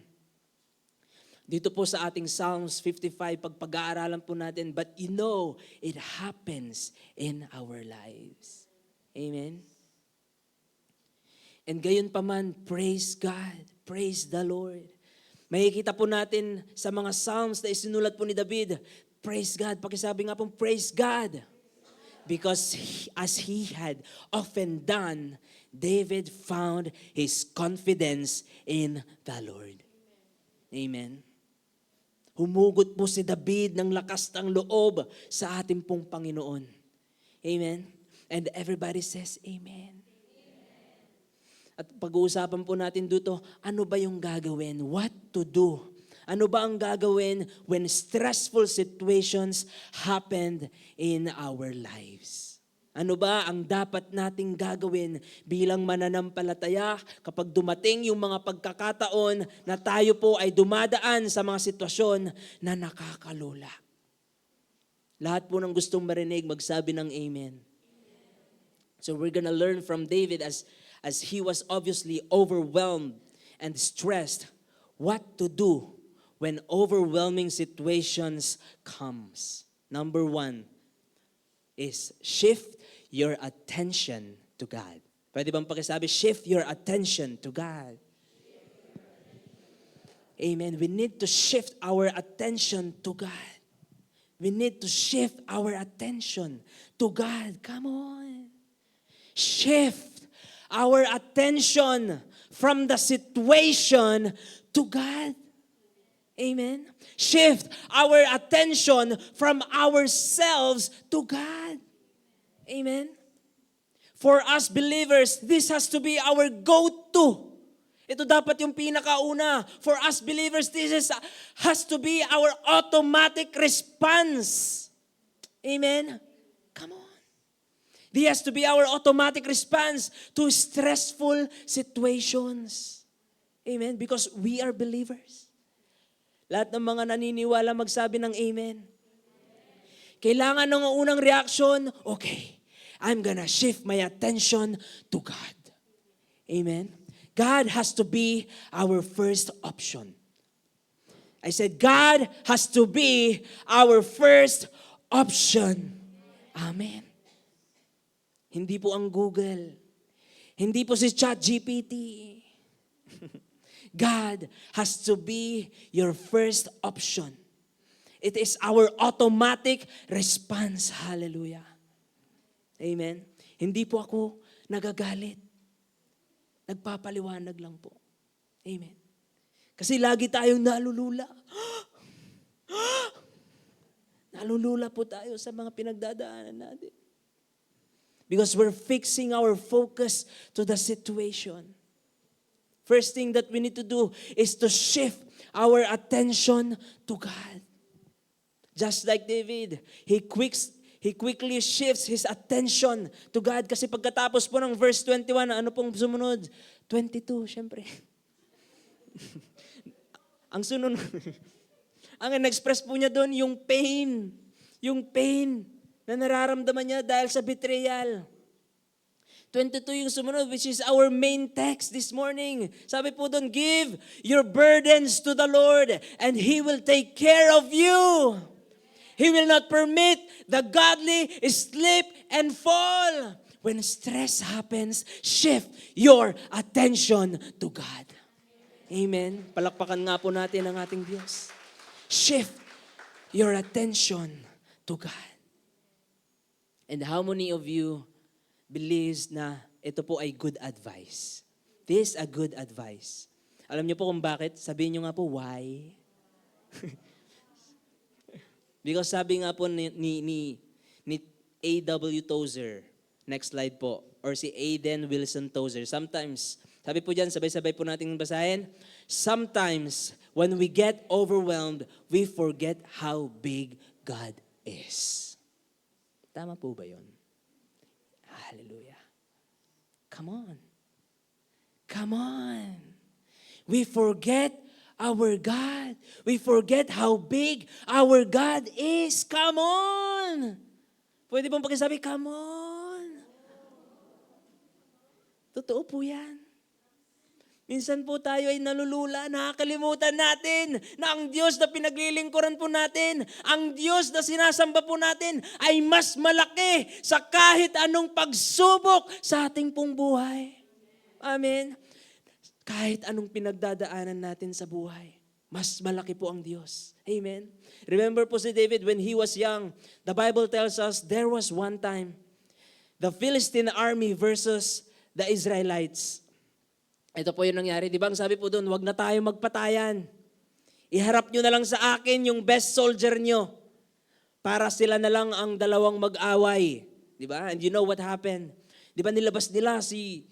Dito po sa ating Psalms 55, pag pag-aaralan po natin, but you know, it happens in our lives. Amen? And gayon pa man, praise God, praise the Lord. Makikita po natin sa mga Psalms na isinulat po ni David, praise God. Pakisabi nga po, praise God. Because as he had often done, David found his confidence in the Lord. Amen. Humugot po si David ng lakas ng loob sa ating pong Panginoon. Amen. And everybody says, Amen. At pag-uusapan po natin dito, ano ba yung gagawin? What to do? Ano ba ang gagawin when stressful situations happened in our lives? Ano ba ang dapat nating gagawin bilang mananampalataya kapag dumating yung mga pagkakataon na tayo po ay dumadaan sa mga sitwasyon na nakakalula? Lahat po ng gustong marinig, magsabi ng amen. So we're gonna learn from David as he was obviously overwhelmed and stressed, what to do when overwhelming situations comes. Number 1 is shift your attention to God. Pwede bang pakisabi, shift your attention to God. Amen. We need to shift our attention to God. We need to shift our attention to God. Come on. Shift our attention from the situation to God. Amen. Shift our attention from ourselves to God. Amen. For us believers, this has to be our go-to. Ito dapat yung pinakauna. For us believers, has to be our automatic response. Amen. Come on. This has to be our automatic response to stressful situations. Amen. Because we are believers. Lahat ng mga naniniwala magsabi ng amen. Kailangan ng unang reaksyon, okay, I'm gonna shift my attention to God. Amen. God has to be our first option. I said, God has to be our first option. Amen. Hindi po ang Google. Hindi po si ChatGPT. God has to be your first option. It is our automatic response. Hallelujah. Amen. Hindi po ako nagagalit. Nagpapaliwanag lang po. Amen. Kasi lagi tayong nalulula. Nalulula po tayo sa mga pinagdadaanan natin. Because we're fixing our focus to the situation. First thing that we need to do is to shift our attention to God. Just like David, he quickly shifts his attention to God. Kasi pagkatapos po ng verse 21, ano pong sumunod? 22, syempre. Ang sunod, ang in-express po niya doon, yung pain na nararamdaman niya dahil sa betrayal. 22 yung sumunod, which is our main text this morning. Sabi po doon, give your burdens to the Lord and He will take care of you. He will not permit the godly slip and fall. When stress happens, shift your attention to God. Amen. Palakpakan nga po natin ang ating Diyos. Shift your attention to God. And how many of you believes na ito po ay good advice? This is a good advice. Alam niyo po kung bakit? Sabihin niyo nga po, why? Because sabi nga po ni A.W. Tozer, next slide po, or si Aiden Wilson Tozer, sometimes, sabi po dyan, sabay-sabay po natin basahin, sometimes, when we get overwhelmed, we forget how big God is. Tama po ba yun? Hallelujah. Come on. Come on. We forget our God. We forget how big our God is. Come on. Pwede bang pakisabi, come on. Totoo po yan. Minsan po tayo ay nalulula, nakakalimutan natin na ang Diyos na pinaglilingkuran po natin, ang Diyos na sinasamba po natin ay mas malaki sa kahit anong pagsubok sa ating pong buhay. Amen. Kahit anong pinagdadaanan natin sa buhay, mas malaki po ang Diyos. Amen. Remember po si David when he was young, the Bible tells us there was one time the Philistine army versus the Israelites. Ito po yung nangyari. Di ba ang sabi po doon, wag na tayo magpatayan. Iharap nyo na lang sa akin yung best soldier nyo para sila na lang ang dalawang mag-away. Di ba? And you know what happened? Di ba nilabas nila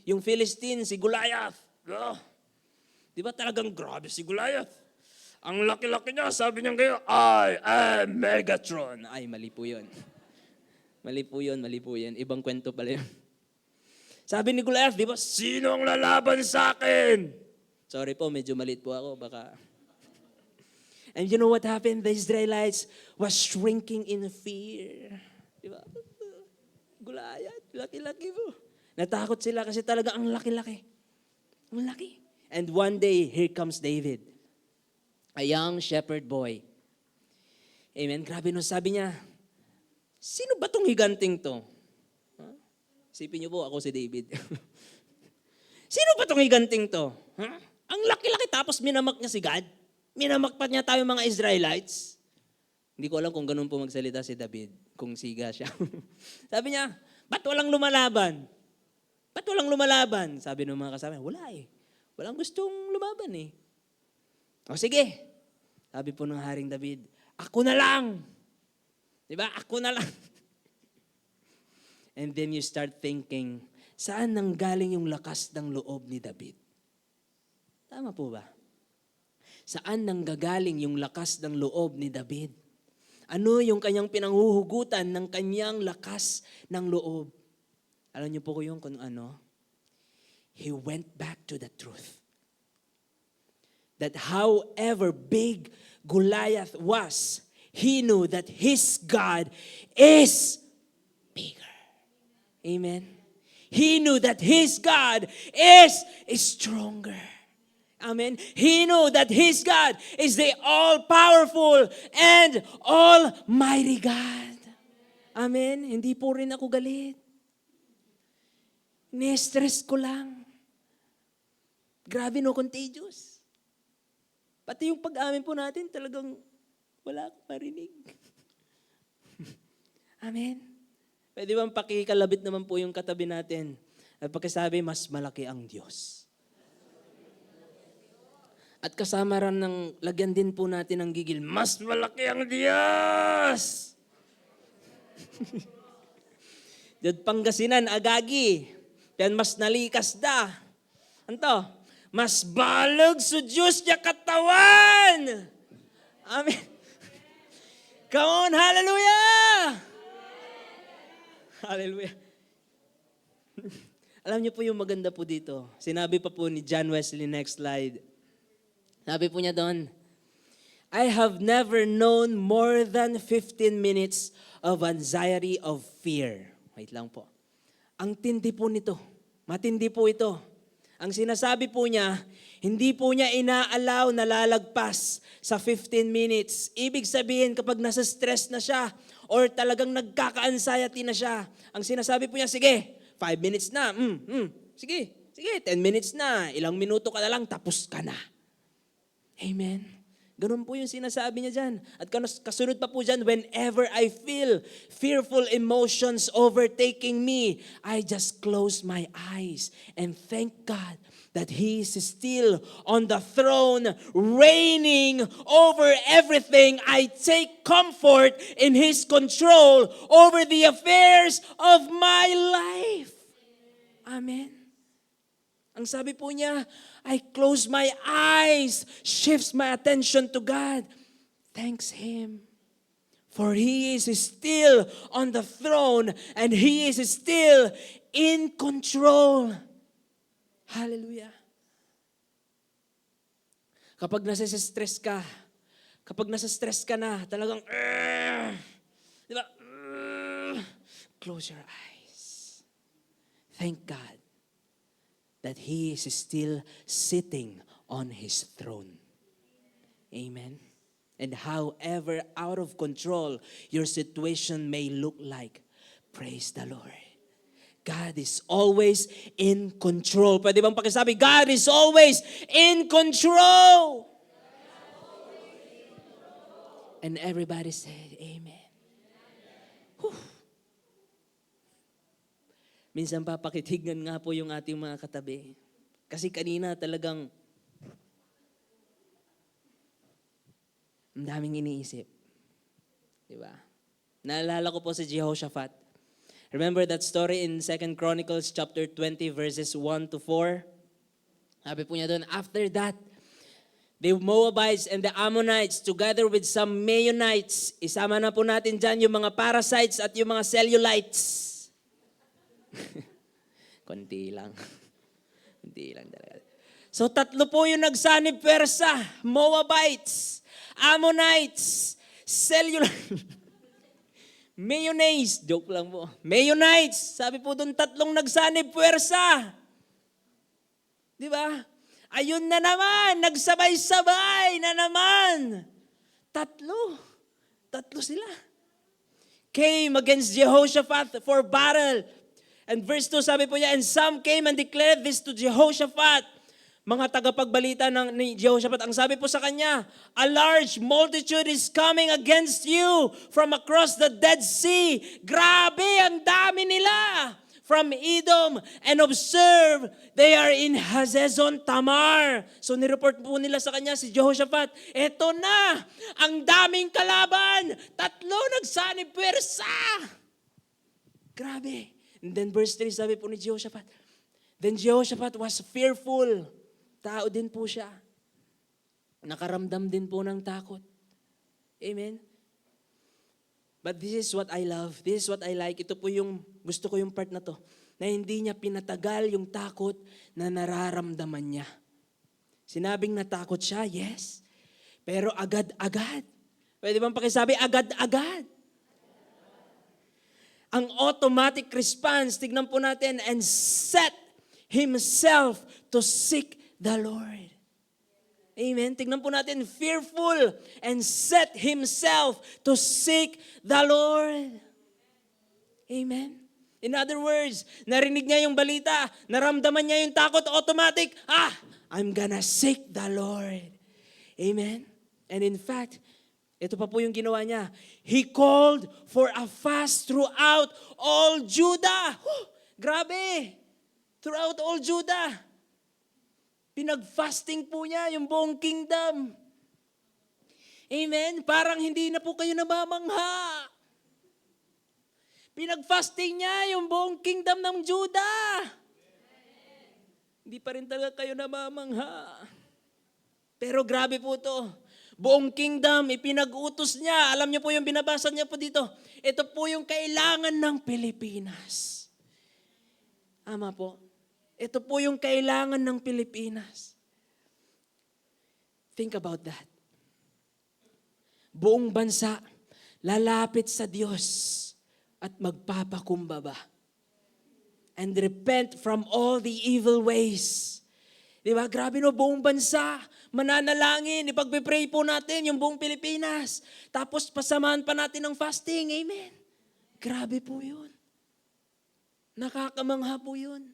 yung Philistine, si Goliath. Oh. Di ba talagang grabe si Goliath? Ang laki-laki niya, sabi niya kayo, I am Megatron. Ay, mali po yun. Mali po yun. Ibang kwento pala yun. Sabi ni Goliath, di ba, sino ang lalaban sa akin? Sorry po, medyo malit po ako, baka. And you know what happened? The Israelites was shrinking in fear. Di ba? Goliath, laki-laki po. Natakot sila kasi talaga ang laki-laki. Ang laki. And one day, here comes David. A young shepherd boy. Amen. Grabe no, sabi niya, sino ba tong higanting to? Isipin niyo po, ako si David. Sino ba itong higanting to? Huh? Ang laki-laki tapos minamak niya si God? Minamak pa niya tayo mga Israelites? Hindi ko alam kung ganun po magsalita si David, kung siga siya. Sabi niya, ba't walang lumalaban? Ba't walang lumalaban? Sabi ng mga kasama, wala eh. Walang gustong lumaban eh. O sige. Sabi po ng Haring David, ako na lang. Diba? Ako na lang. And then you start thinking, saan nanggaling yung lakas ng loob ni David? Tama po ba? Saan nanggagaling yung lakas ng loob ni David? Ano yung kanyang pinanghuhugutan ng kanyang lakas ng loob? Alam niyo po ko yung kung ano? He went back to the truth. That however big Goliath was, he knew that his God is bigger. Amen. He knew that his God is stronger. Amen. He knew that his God is the all-powerful and almighty God. Amen. Hindi po rin ako galit. Ne-stress ko lang. Grabe, no, contagious. Pati yung pag-amin po natin, talagang wala akong marinig. Amen. Pwede bang pakikalabit naman po yung katabi natin at pagkasabi, mas malaki ang Diyos. At kasama rin ng lagyan din po natin ng gigil, mas malaki ang Diyos! Diyod Pangasinan, agagi. Yan mas nalikas da. Anto? Mas balag sa Diyos niya katawan! Amen. Come on, hallelujah! Hallelujah. Alam niyo po yung maganda po dito. Sinabi pa po ni John Wesley, next slide. Sabi po niya doon, I have never known more than 15 minutes of anxiety of fear. Wait lang po. Ang tindi po nito. Matindi po ito. Ang sinasabi po niya, hindi po niya inaalaw na lalagpas sa 15 minutes. Ibig sabihin kapag nasa stress na siya or talagang nagkaka-anxiety na siya, ang sinasabi po niya, sige, 5 minutes na. Sige, 10 minutes na. Ilang minuto ka na lang, tapos ka na. Amen. Ganun po yung sinasabi niya dyan. At kasunod pa po dyan, whenever I feel fearful emotions overtaking me, I just close my eyes and thank God that He is still on the throne, reigning over everything. I take comfort in His control over the affairs of my life. Amen. Ang sabi po niya, I close my eyes, shifts my attention to God. Thanks Him. For He is still on the throne and He is still in control. Hallelujah. Kapag nasa-stress ka na, talagang, di ba? Close your eyes. Thank God that He is still sitting on His throne. Amen. And however out of control your situation may look like, praise the Lord. God is always in control. Pwede bang pakisabi, God is always in control. And everybody said, Amen. Whew. Minsan papakitignan nga po yung ating mga katabi. Kasi kanina talagang ang daming iniisip. Diba? Naalala ko po si Jehoshaphat. Remember that story in 2 Chronicles chapter 20 verses 1 to 4? Sabi po niya doon, after that, the Moabites and the Ammonites together with some Meunites, isama na po natin dyan yung mga parasites at yung mga cellulites. Konti lang. Konti lang talaga. So tatlo po yung nagsanib pwersa. Moabites, Ammonites, Mayonnaise. Joke lang po. Meunites. Sabi po doon, tatlong nagsanib pwersa. Di ba? Ayun na naman. Nagsabay-sabay na naman. Tatlo sila. Came against Jehoshaphat for battle. And verse 2, sabi po niya, and some came and declared this to Jehoshaphat. Mga tagapagbalita ni Jehoshaphat, ang sabi po sa kanya, a large multitude is coming against you from across the Dead Sea. Grabe, ang dami nila. From Edom, and observe, they are in Hazezon Tamar. So nireport po nila sa kanya si Jehoshaphat, eto na, ang daming kalaban. Tatlo nagsanib pwersa. Grabe. And then verse 3, sabi po ni Jehoshaphat, then Jehoshaphat was fearful. Tao din po siya. Nakaramdam din po ng takot. Amen? But this is what I love. This is what I like. Ito po yung, gusto ko yung part na to. Na hindi niya pinatagal yung takot na nararamdaman niya. Sinabing natakot siya, yes. Pero agad-agad. Pwede bang pakisabi, agad-agad. ang automatic response, tignan po natin, and set himself to seek the Lord. Amen. Tignan po natin, fearful and set himself to seek the Lord. Amen. In other words, narinig niya yung balita, naramdaman niya yung takot, automatic, I'm gonna seek the Lord. Amen. And in fact, ito pa po yung ginawa niya. He called for a fast throughout all Judah. Grabe! Throughout all Judah. Pinag-fasting po niya yung buong kingdom. Amen? Parang hindi na po kayo namamangha. Pinag-fasting niya yung buong kingdom ng Judah. Hindi pa rin talaga kayo namamangha. Pero grabe po to. Buong kingdom, ipinag-utos niya. Alam niyo po yung binabasa niya po dito. Ito po yung kailangan ng Pilipinas. Ama po. Ito po yung kailangan ng Pilipinas. Think about that. Buong bansa, lalapit sa Diyos at magpapakumbaba. And repent from all the evil ways. Di ba? Grabe no, buong bansa, mananalangin, ipagpipray po natin yung buong Pilipinas. Tapos pasamahan pa natin ng fasting. Amen. Grabe po yun. Nakakamangha po yun.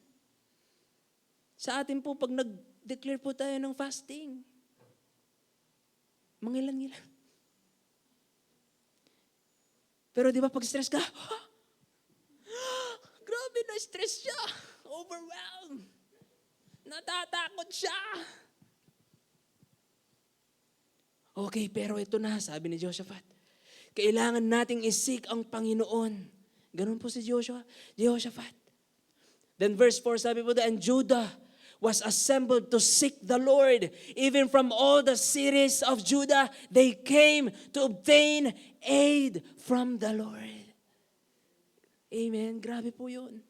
Sa atin po, pag nag-declare po tayo ng fasting, mangilan-ngilan. Pero di ba pag stress ka, grabe na stress siya. Overwhelmed. Natatakot siya. Okay, pero ito na, sabi ni Jehoshaphat. Kailangan nating isik ang Panginoon. Ganun po si Jehoshaphat. Then verse 4, sabi po and Judah was assembled to seek the Lord. Even from all the cities of Judah, they came to obtain aid from the Lord. Amen. Grabe po yun.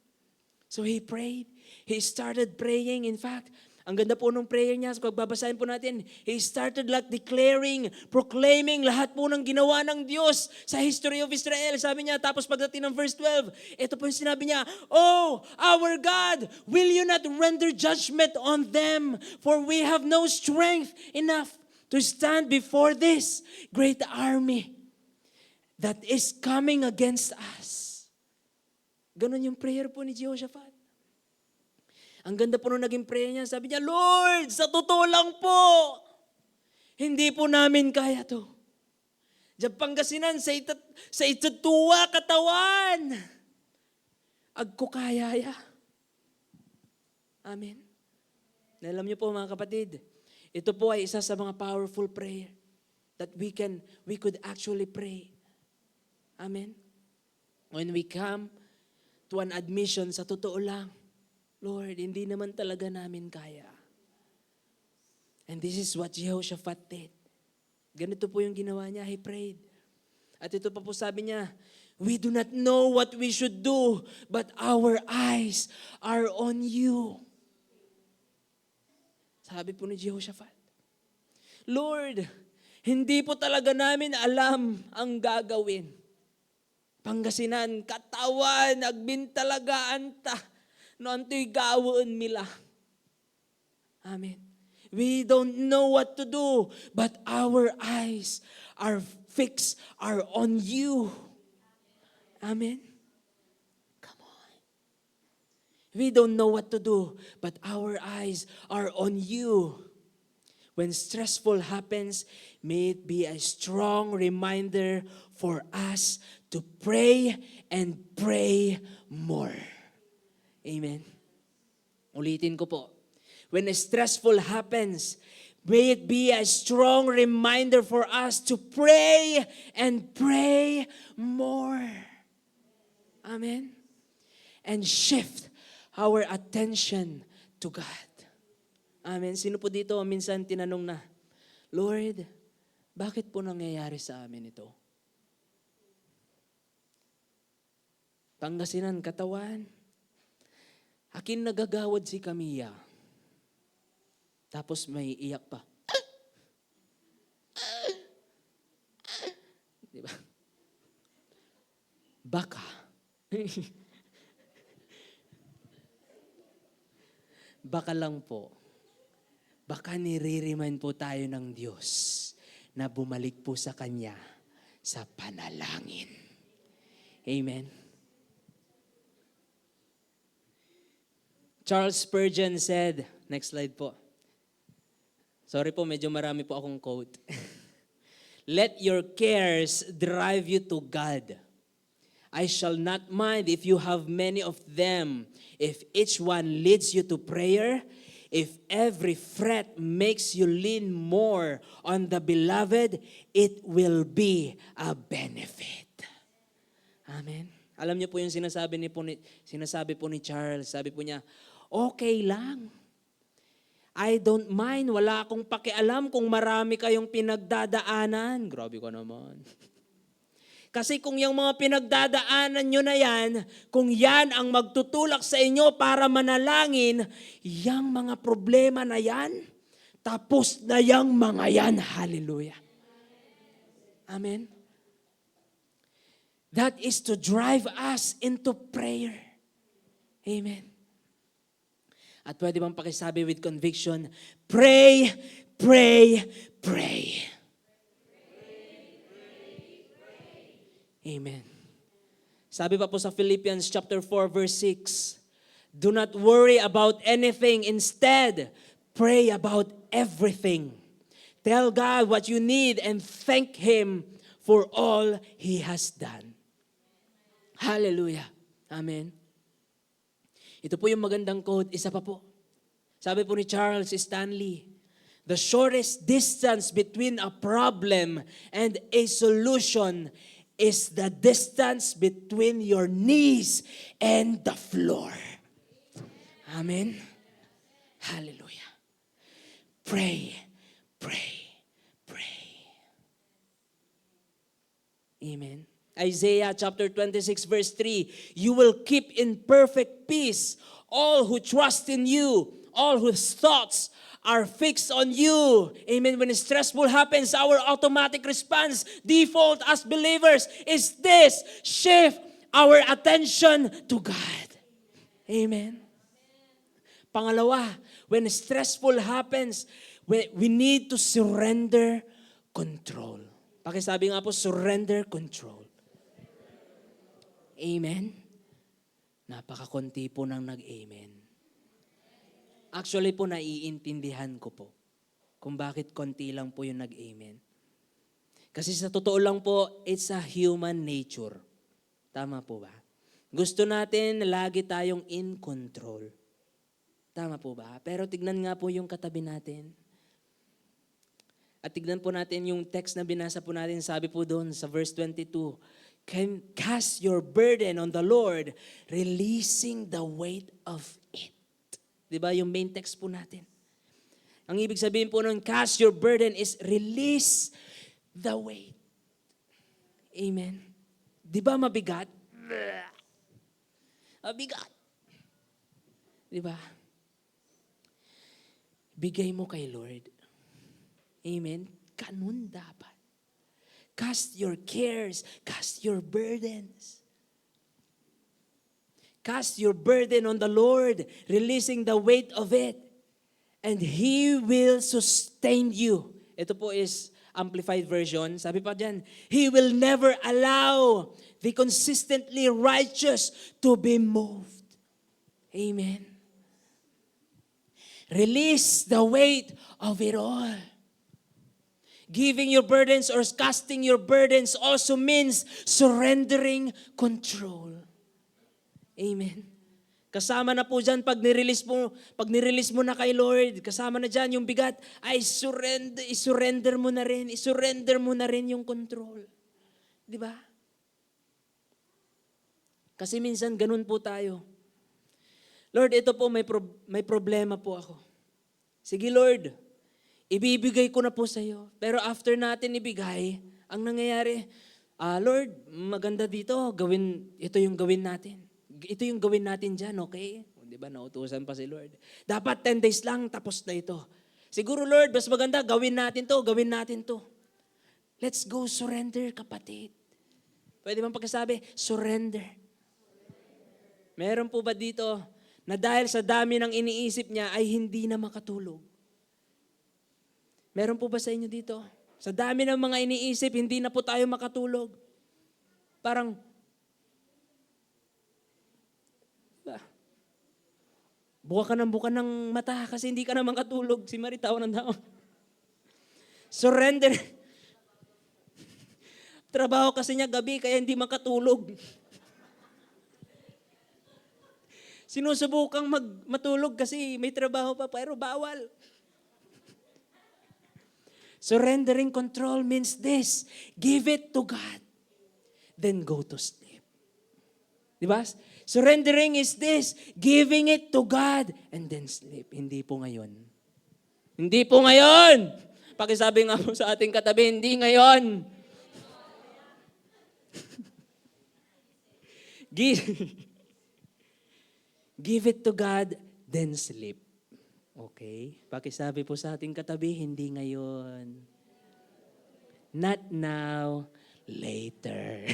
So he prayed. He started praying. In fact, ang ganda po nung prayer niya. So pagbabasahin po natin, he started like declaring, proclaiming lahat po ng ginawa ng Diyos sa history of Israel. Sabi niya, tapos pagdating ng verse 12, ito po yung sinabi niya, Oh, our God, will you not render judgment on them? For we have no strength enough to stand before this great army that is coming against us. Ganon yung prayer po ni Jehoshaphat. Ang ganda po nung naging prayer niya. Sabi niya, Lord, sa totoo lang po, hindi po namin kaya to. Diyan Pangasinan, sa itutuwa katawan, agko kaya ya. Amen. Alam niyo po mga kapatid, ito po ay isa sa mga powerful prayer that we could actually pray. Amen. When we come to an admission, sa totoo lang, Lord, hindi naman talaga namin kaya. And this is what Jehoshaphat did. Ganito po yung ginawa niya. He prayed. At ito pa po sabi niya, we do not know what we should do, but our eyes are on you. Sabi po ni Jehoshaphat, Lord, hindi po talaga namin alam ang gagawin. Pangasinan, katawan, agbintalagaan ta. No anto'y gawon mila. Amen. We don't know what to do, but our eyes are fixed, are on you. Amen. Come on. We don't know what to do, but our eyes are on you. When stressful happens, may it be a strong reminder for us to pray and pray more. Amen. Ulitin ko po. When stressful happens, may it be a strong reminder for us to pray and pray more. Amen. And shift our attention to God. Amen. Sino po dito minsan tinanong na, Lord, bakit po nangyayari sa amin ito? Pangasinan, katawan. Akin nagagawad si Camilla. Tapos may iyak pa. Di ba? Baka Baka lang po, baka nire-remind po tayo ng Diyos na bumalik po sa Kanya sa panalangin. Amen. Charles Spurgeon said, next slide po. Sorry po, medyo marami po akong quote. Let your cares drive you to God. I shall not mind if you have many of them, if each one leads you to prayer, if every fret makes you lean more on the beloved, it will be a benefit. Amen. Alam niyo po yung sinasabi po ni Charles, sabi po niya, okay lang. I don't mind, wala akong pakialam kung marami kayong pinagdadaanan. Grabe ka naman. Kasi kung yung mga pinagdadaanan nyo na yan, kung yan ang magtutulak sa inyo para manalangin, yung mga problema na yan, tapos na yung mga yan. Hallelujah. Amen. That is to drive us into prayer. Amen. At pwede bang pakisabi with conviction, pray, pray, pray. Amen. Sabi pa po sa Philippians chapter 4 verse 6, do not worry about anything. Instead, pray about everything. Tell God what you need and thank Him for all He has done. Hallelujah. Amen. Ito po yung magandang quote. Isa pa po. Sabi po ni Charles Stanley, the shortest distance between a problem and a solution is the distance between your knees and the floor. Amen. Hallelujah. Pray, pray, pray. Amen. Isaiah chapter 26 verse 3, you will keep in perfect peace all who trust in you, all whose thoughts are fixed on you. Amen. When stressful happens, our automatic response, default as believers, is this: shift our attention to God. Amen. Pangalawa, when stressful happens, we need to surrender control. Pakisabi nga po, surrender control. Amen. Napakakunti po nang nag-amen. Actually po, naiintindihan ko po kung bakit konti lang po yung nag-amen. Kasi sa totoo lang po, it's a human nature. Tama po ba? Gusto natin na lagi tayong in control. Tama po ba? Pero tignan nga po yung katabi natin. At tignan po natin yung text na binasa po natin. Sabi po doon sa verse 22, cast your burden on the Lord, releasing the weight of it. Diba yung main text po natin? Ang ibig sabihin po nun, cast your burden is release the weight. Amen. Diba mabigat? Mabigat. Diba? Bigay mo kay Lord. Amen. Ganun dapat. Cast your cares, cast your burdens. Cast your burden on the Lord, releasing the weight of it, and He will sustain you. Ito po is Amplified Version. Sabi pa dyan, He will never allow the consistently righteous to be moved. Amen. Release the weight of it all. Giving your burdens or casting your burdens also means surrendering control. Amen. Kasama na po dyan pag nirelease mo na kay Lord, kasama na dyan yung bigat, ay isurrender mo na rin yung control. Di ba? Kasi minsan ganun po tayo. Lord, ito po may problema po ako. Sige Lord, ibibigay ko na po sa iyo. Pero after natin ibigay, ang nangyayari, Lord, maganda dito, ito yung gawin natin. Ito yung gawin natin dyan, okay? Di ba, nautusan pa si Lord. Dapat 10 days lang, tapos na ito. Siguro Lord, mas maganda, gawin natin to. Let's go surrender, kapatid. Pwede bang pagkasabi? Surrender. Meron po ba dito na dahil sa dami ng iniisip niya ay hindi na makatulog? Meron po ba sa inyo dito? Sa dami ng mga iniisip, hindi na po tayo makatulog. Parang, buka ng mata kasi hindi ka na makatulog. Si Marie, tawa ng tawa. Surrender. Trabaho kasi niya gabi kaya hindi makatulog. Sinusubukang matulog kasi may trabaho pa pero bawal. Surrendering control means this. Give it to God. Then go to sleep. Diba? Surrendering is this. Giving it to God and then sleep. Hindi po ngayon. Hindi po ngayon. Pakisabi nga po sa ating katabi, hindi ngayon. Give it to God, then sleep. Okay? Pakisabi po sa ating katabi, hindi ngayon. Not now, later.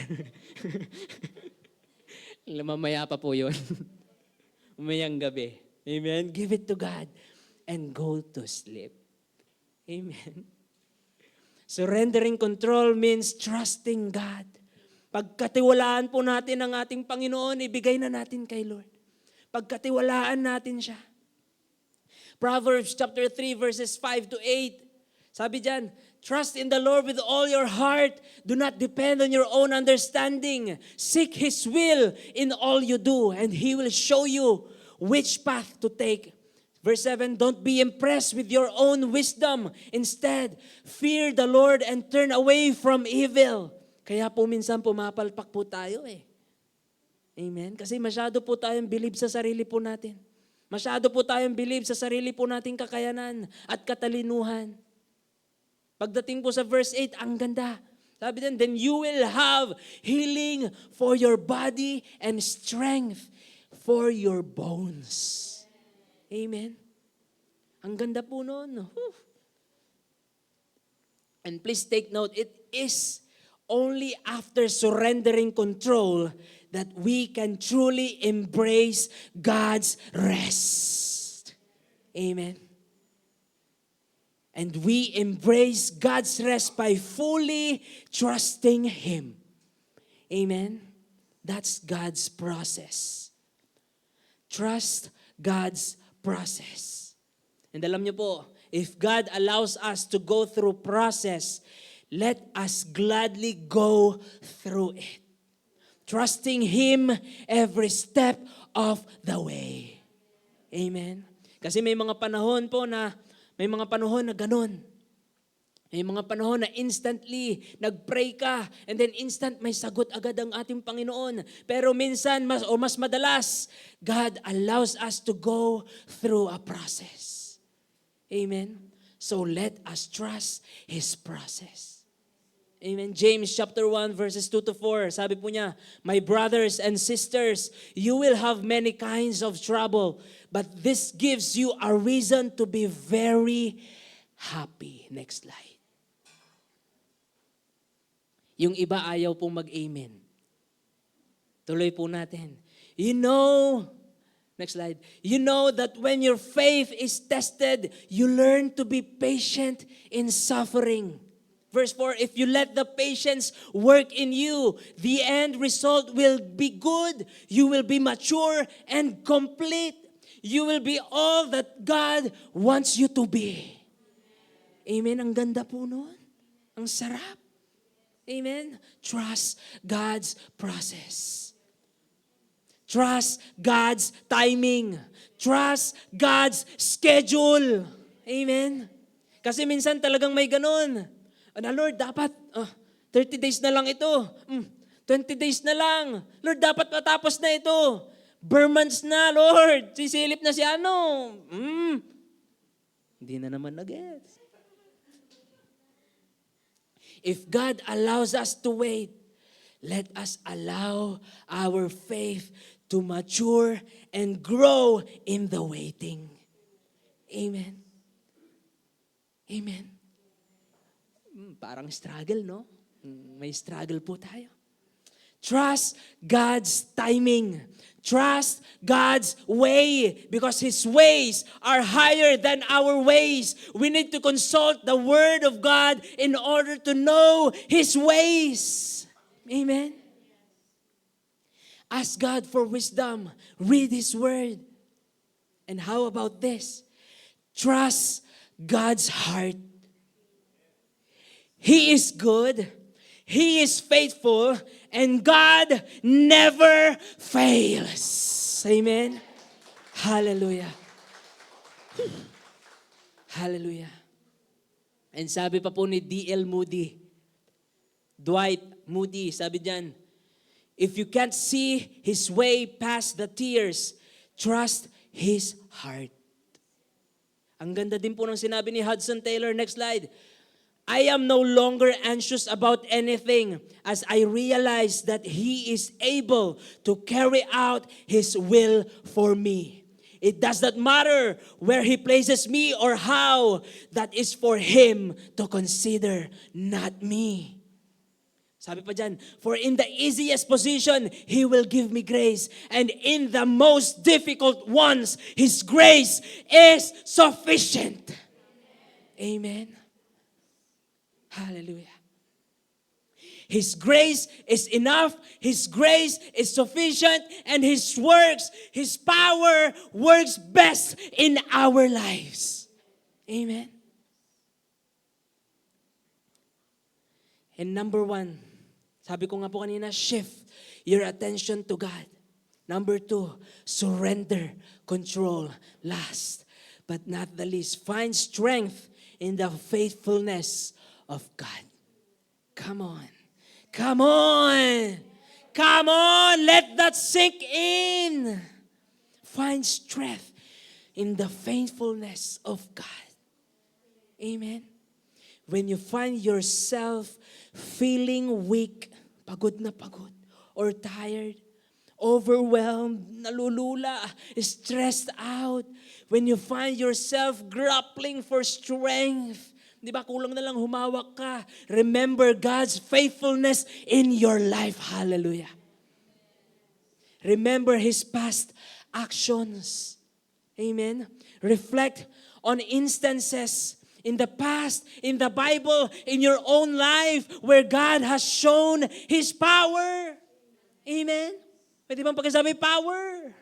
Mamaya pa po yun. Mamayang gabi. Amen? Give it to God and go to sleep. Amen? Surrendering control means trusting God. Pagkatiwalaan po natin ang ating Panginoon, ibigay na natin kay Lord. Pagkatiwalaan natin siya. Proverbs chapter 3 verses 5 to 8. Sabi diyan, trust in the Lord with all your heart. Do not depend on your own understanding. Seek His will in all you do, and He will show you which path to take. Verse 7, don't be impressed with your own wisdom. Instead, fear the Lord and turn away from evil. Kaya po minsan pumapalpak po tayo eh. Amen? Kasi masyado po tayong believe sa sarili po natin. Masyado po tayong believe sa sarili po nating kakayanan at katalinuhan. Pagdating po sa verse 8, ang ganda. Sabi din, then you will have healing for your body and strength for your bones. Amen? Ang ganda po noon. And please take note, it is only after surrendering control that we can truly embrace God's rest. Amen. And we embrace God's rest by fully trusting Him. Amen. That's God's process. Trust God's process. And alam niyo po, if God allows us to go through process, let us gladly go through it. Trusting Him every step of the way. Amen? Kasi may mga panahon po na, ganun. May mga panahon na instantly, nag-pray ka, and then instant may sagot agad ang ating Panginoon. Pero minsan, mas madalas, God allows us to go through a process. Amen? So let us trust His process. Amen. James chapter 1 verses 2 to 4. Sabi po niya, my brothers and sisters, you will have many kinds of trouble, but this gives you a reason to be very happy. Next slide. Yung iba ayaw pong mag-amen. Tuloy po natin. Next slide. You know that when your faith is tested, you learn to be patient in suffering. Verse 4, if you let the patience work in you, the end result will be good. You will be mature and complete. You will be all that God wants you to be. Amen? Ang ganda po nun. Ang sarap. Amen? Trust God's process. Trust God's timing. Trust God's schedule. Amen? Kasi minsan talagang may ganun. Lord, dapat 30 days na lang ito. 20 days na lang. Lord, dapat matapos na ito. Months na, Lord. Sisilip na si ano. Hindi na naman nag-gets. If God allows us to wait, let us allow our faith to mature and grow in the waiting. Amen. Amen. Parang struggle, no? May struggle po tayo. Trust God's timing. Trust God's way because His ways are higher than our ways. We need to consult the Word of God in order to know His ways. Amen? Ask God for wisdom. Read His Word. And how about this? Trust God's heart. He is good. He is faithful. And God never fails. Amen? Hallelujah. Hallelujah. And sabi pa po ni D.L. Moody, Dwight Moody, sabi diyan, if you can't see His way past the tears, trust His heart. Ang ganda din po ng sinabi ni Hudson Taylor. Next slide. I am no longer anxious about anything as I realize that He is able to carry out His will for me. It does not matter where He places me or how. That is for Him to consider, not me. Sabi pa dyan, for in the easiest position, He will give me grace. And in the most difficult ones, His grace is sufficient. Amen. Hallelujah. His grace is enough. His grace is sufficient. And His works, His power works best in our lives. Amen. And number 1, sabi ko nga po kanina, shift your attention to God. Number 2, surrender control. Last but not the least, find strength in the faithfulness of God. Come on. Come on. Come on. Let that sink in. Find strength in the faithfulness of God. Amen. When you find yourself feeling weak, pagod na pagod, or tired, overwhelmed, nalulula, stressed out, when you find yourself grappling for strength, di ba, kulang na lang humawak ka. Remember God's faithfulness in your life. Hallelujah. Remember His past actions. Amen. Reflect on instances in the past, in the Bible, in your own life, where God has shown His power. Amen. Pwede bang pagkasabi, power?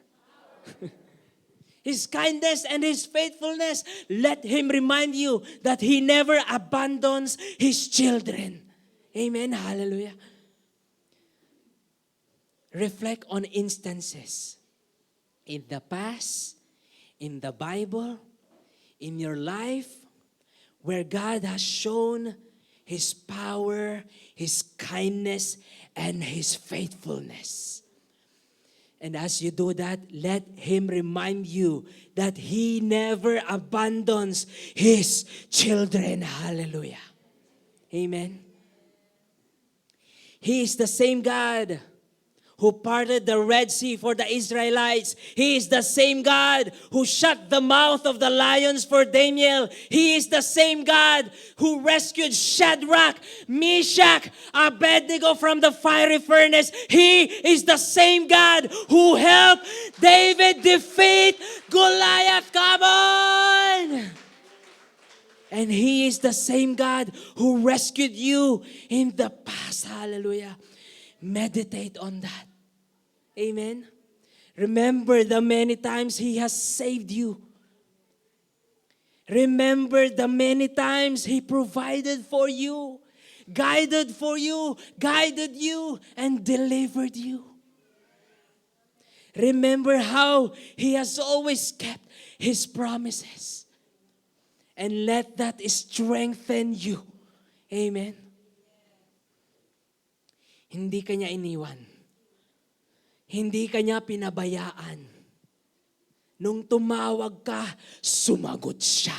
His kindness and His faithfulness, let Him remind you that He never abandons His children. Amen. Hallelujah. Reflect on instances in the past, in the Bible, in your life, where God has shown His power, His kindness, and His faithfulness. And as you do that, let Him remind you that He never abandons His children. Hallelujah. Amen. He is the same God who parted the Red Sea for the Israelites. He is the same God who shut the mouth of the lions for Daniel. He is the same God who rescued Shadrach, Meshach, Abednego from the fiery furnace. He is the same God who helped David defeat Goliath. Come on! And He is the same God who rescued you in the past. Hallelujah. Meditate on that. Amen. Remember the many times He has saved you. Remember the many times He provided for you, guided you, and delivered you. Remember how He has always kept His promises. And let that strengthen you. Amen. Hindi ka niya iniwan. Hindi ka niya pinabayaan. Nung tumawag ka, sumagot siya.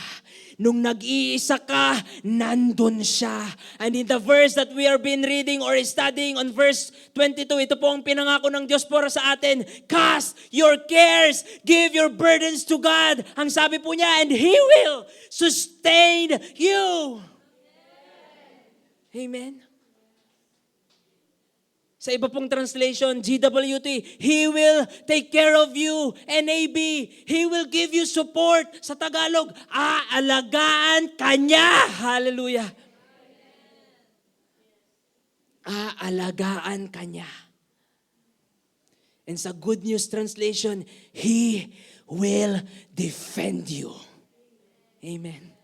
Nung nag-iisa ka, nandun siya. And in the verse that we are been reading or studying on verse 22, ito po ang pinangako ng Diyos para sa atin. Cast your cares, give your burdens to God. Ang sabi po niya, and He will sustain you. Amen. Sa iba pong translation, GWT, He will take care of you. NAB, He will give you support. Sa Tagalog, aalagaan ka niya. Hallelujah. Aalagaan ka niya. And sa Good News Translation, He will defend you. Amen.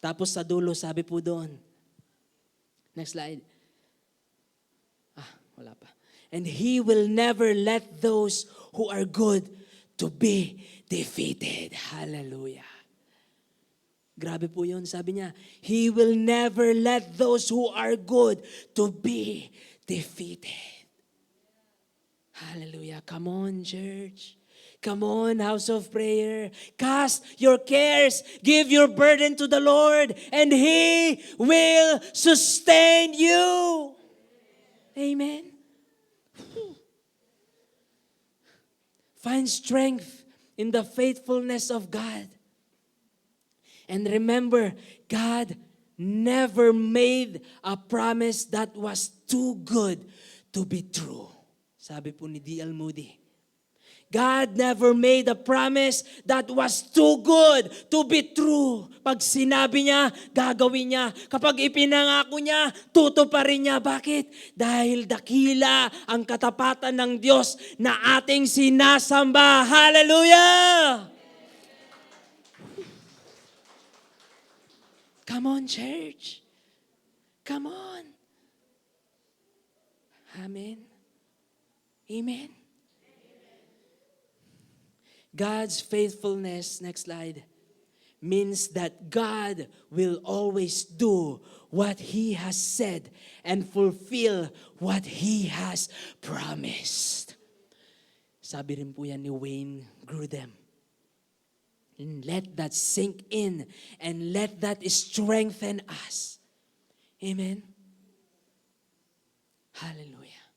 Tapos sa dulo, sabi po doon, next slide. Wala pa. And He will never let those who are good to be defeated. Hallelujah. Grabe po yun. Sabi niya, He will never let those who are good to be defeated. Hallelujah. Come on, church. Come on, house of prayer. Cast your cares. Give your burden to the Lord, and He will sustain you. Amen. Find strength in the faithfulness of God. And remember, God never made a promise that was too good to be true. Sabi po ni D.L. Moody. God never made a promise that was too good to be true. Pag sinabi niya, gagawin niya. Kapag ipinangako niya, tutuparin niya. Bakit? Dahil dakila ang katapatan ng Diyos na ating sinasamba. Hallelujah! Come on, church. Come on. Amen. Amen. God's faithfulness, next slide, means that God will always do what He has said and fulfill what He has promised. Sabi rin po yan ni Wayne Grudem. Let that sink in and let that strengthen us. Amen? Hallelujah.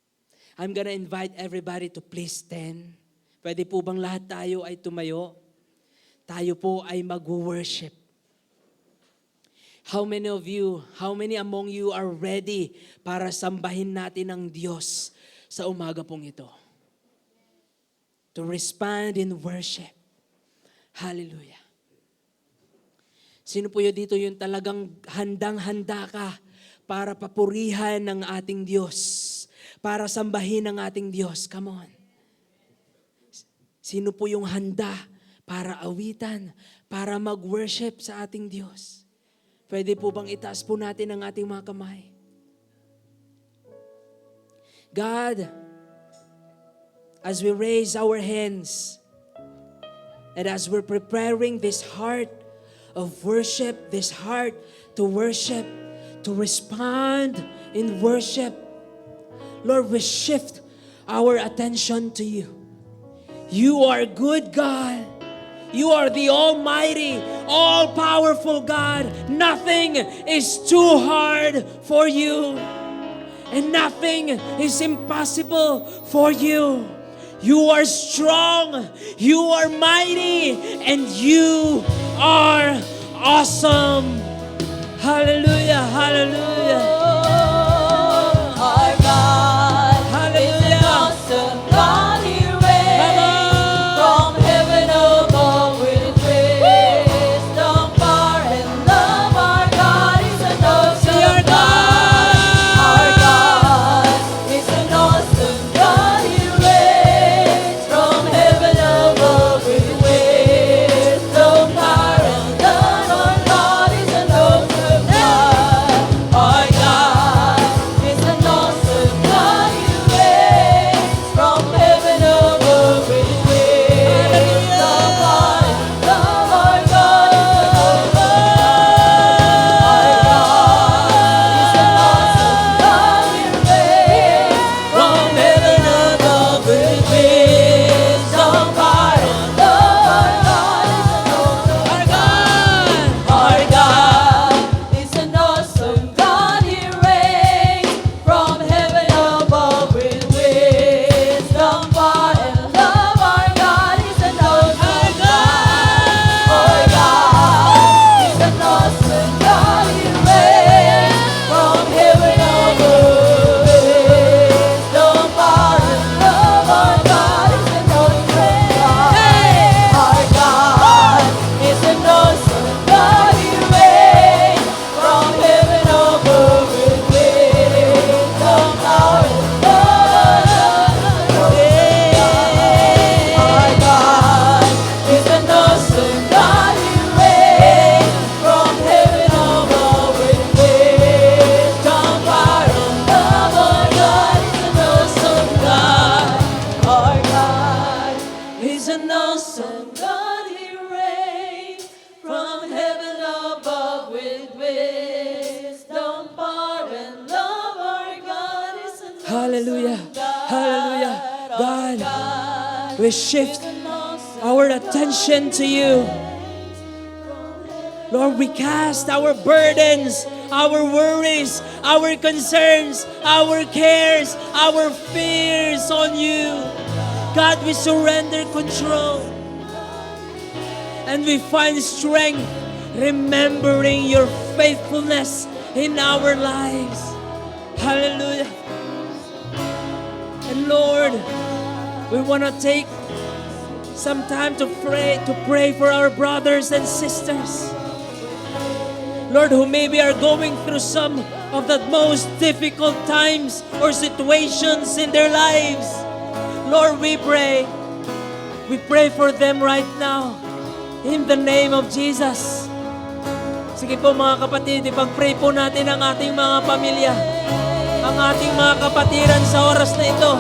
I'm gonna invite everybody to please stand. Pwede po bang lahat tayo ay tumayo? Tayo po ay mag-worship. How many among you are ready para sambahin natin ang Diyos sa umaga pong ito? To respond in worship. Hallelujah. Sino po yun dito yung talagang handang-handa ka para papurihan ng ating Diyos, para sambahin ang ating Diyos? Come on. Sino po yung handa para awitan, para mag-worship sa ating Diyos? Pwede po bang itaas po natin ang ating mga kamay? God, as we raise our hands, and as we're preparing this heart of worship, this heart to worship, to respond in worship, Lord, we shift our attention to You. You are good, God. You are the Almighty, all-powerful God. Nothing is too hard for You, and nothing is impossible for You. You are strong, You are mighty, and You are awesome. Hallelujah, hallelujah. Our God is an Hallelujah. awesome God. He reigns from heaven above with wisdom, power, and love. Our God is an Say our awesome God. Our God is an awesome God. He reigns from heaven above with wisdom, power, and love. Our God is an awesome God. Our God an awesome God, He reigns from heaven above with wisdom, power, and love. Our God is an Hallelujah. awesome God. Hallelujah. Our God, we shift is an awesome our attention to you. Lord, we cast our burdens, our worries, our concerns, our cares, our fears on you. God, we surrender control. And we find strength remembering your faithfulness in our lives. Hallelujah. And Lord, we want to take some time to pray for our brothers and sisters. Lord, who maybe are going through some of the most difficult times or situations in their lives. Lord, we pray for them right now in the name of Jesus. Sige po mga kapatid, ipag-pray po natin ang ating mga pamilya, ang ating mga kapatiran sa oras na ito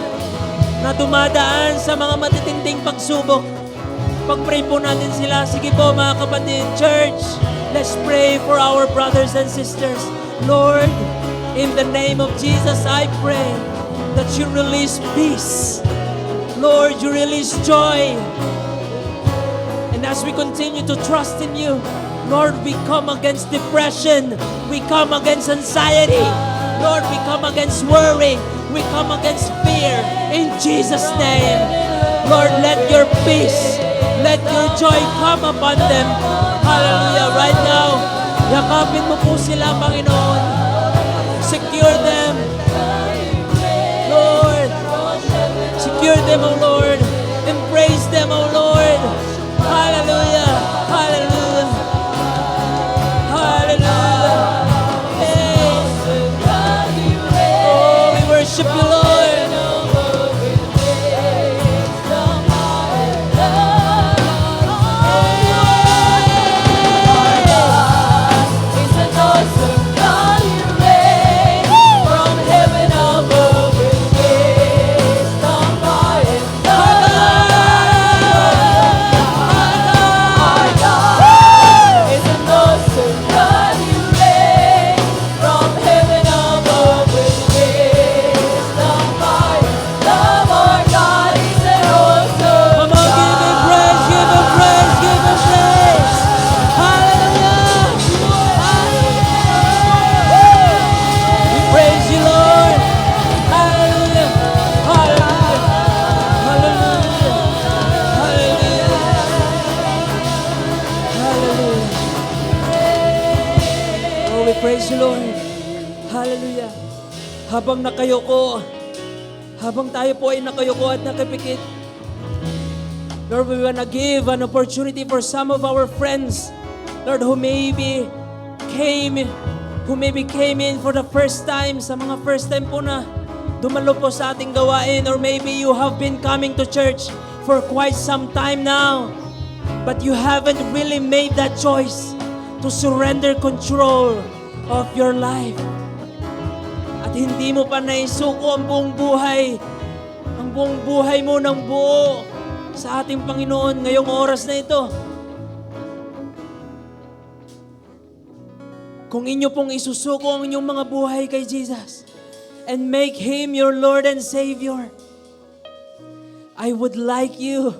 na dumadaan sa mga matitinding pagsubok. Pag-pray po natin sila. Sige po mga kapatid, church, let's pray for our brothers and sisters. Lord, in the name of Jesus, I pray that you release peace. Lord, you release joy. And as we continue to trust in you, Lord, we come against depression. We come against anxiety. Lord, we come against worry. We come against fear. In Jesus' name, Lord, let your peace, let your joy come upon them. Hallelujah. Right now, yakapin mo po sila, Panginoon. Secure them. Lord, secure them, O Lord. Embrace them, O Lord. Hallelujah. Hallelujah. Hallelujah. Hey. Oh, we worship you, Lord. Praise you, Lord. Hallelujah. Habang nakayoko, habang tayo po ay nakayoko at nakapikit, Lord, we want to give an opportunity for some of our friends, Lord, who maybe came in for the first time, sa mga first time po na dumalo po sa ating gawain, or maybe you have been coming to church for quite some time now, but you haven't really made that choice to surrender control of your life. At hindi mo pa naisuko ang buong buhay mo ng buo sa ating Panginoon ngayong oras na ito. Kung inyo pong isusuko ang inyong mga buhay kay Jesus and make Him your Lord and Savior, I would like you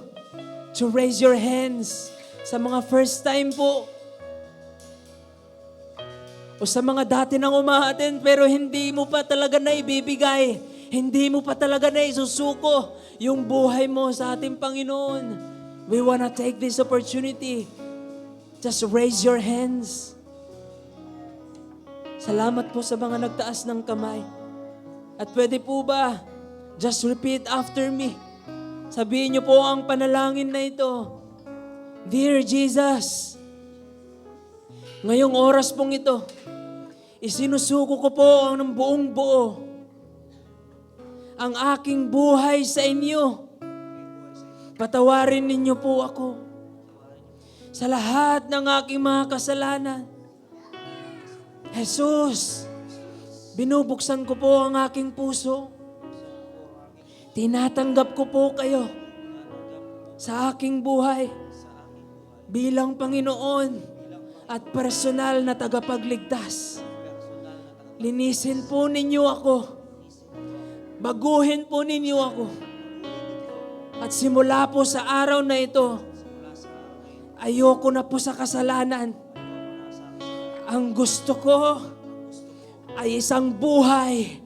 to raise your hands sa mga first time po, o sa mga dati nang umaattend pero hindi mo pa talaga na ibibigay, hindi mo pa talaga na isusuko yung buhay mo sa ating Panginoon. We wanna take this opportunity. Just raise your hands. Salamat po sa mga nagtaas ng kamay. At pwede po ba, just repeat after me. Sabihin niyo po ang panalangin na ito. Dear Jesus, ngayong oras pong ito, isinusuko ko po ng buong buo ang aking buhay sa inyo. Patawarin ninyo po ako sa lahat ng aking mga kasalanan. Jesus, binubuksan ko po ang aking puso. Tinatanggap ko po kayo sa aking buhay bilang Panginoon at personal na tagapagligtas. Linisin po ninyo ako. Baguhin po ninyo ako. At simula po sa araw na ito, ayoko na po sa kasalanan. Ang gusto ko ay isang buhay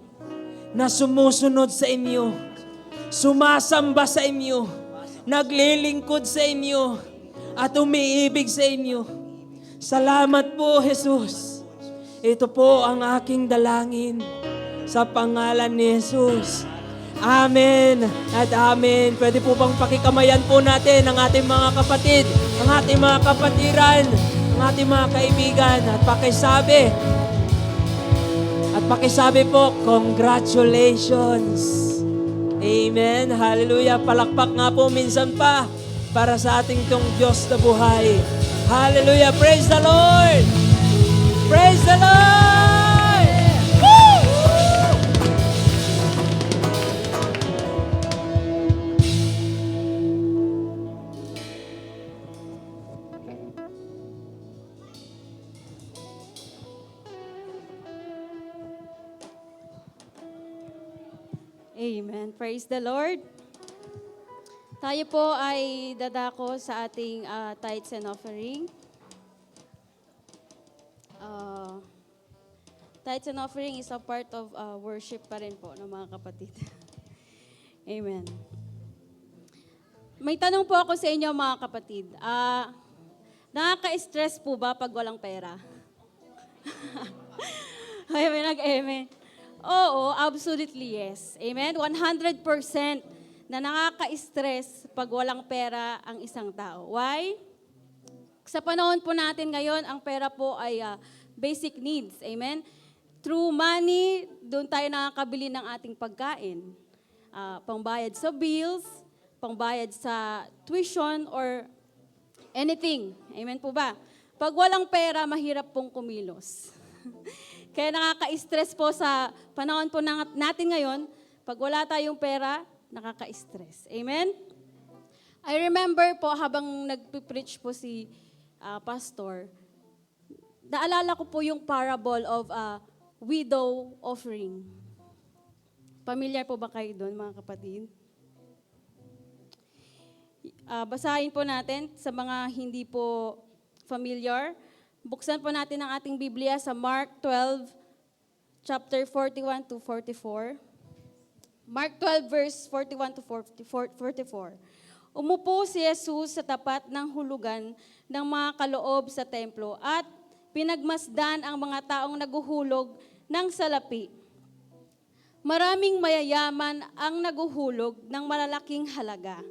na sumusunod sa inyo, sumasamba sa inyo, naglilingkod sa inyo, at umiibig sa inyo. Salamat po, Jesus. Ito po ang aking dalangin sa pangalan ni Jesus. Amen at amen. Pwede po bang pakikamayan po natin ang ating mga kapatid, ang ating mga kapatiran, ang ating mga kaibigan, at pakisabi po, congratulations. Amen. Hallelujah. Palakpak nga po minsan pa para sa ating tong Diyos na buhay. Hallelujah. Praise the Lord. Praise the Lord. Woo! Amen. Praise the Lord. Tayo po ay dadako sa ating tithes and offering. Tithes and offering is a part of worship pa rin po ng mga kapatid. Amen. May tanong po ako sa inyo mga kapatid. Nakaka-stress po ba pag walang pera? Ay, may nag-amen. Oo, absolutely yes. Amen? 100% na nakaka-stress pag walang pera ang isang tao. Why? Sa panahon po natin ngayon, ang pera po ay basic needs. Amen? Through money, doon tayo nakakabili ng ating pagkain. Pangbayad sa bills, pangbayad sa tuition, or anything. Amen po ba? Pag walang pera, mahirap pong kumilos. Kaya nakaka-stress po sa panahon po natin ngayon, pag wala tayong pera, nakaka-stress. Amen? I remember po habang nagpipreach po si pastor, naalala ko po yung parable of widow offering. Familiar po ba kayo doon, mga kapatid? Basahin po natin sa mga hindi po familiar. Buksan po natin ang ating Biblia sa Mark 12, chapter 41 to 44. Mark 12, verse 41 to 44. Umupo si Jesus sa tapat ng hulugan ng mga kaloob sa templo at pinagmasdan ang mga taong naguhulog ng salapi. Maraming mayayaman ang naguhulog ng malalaking halaga.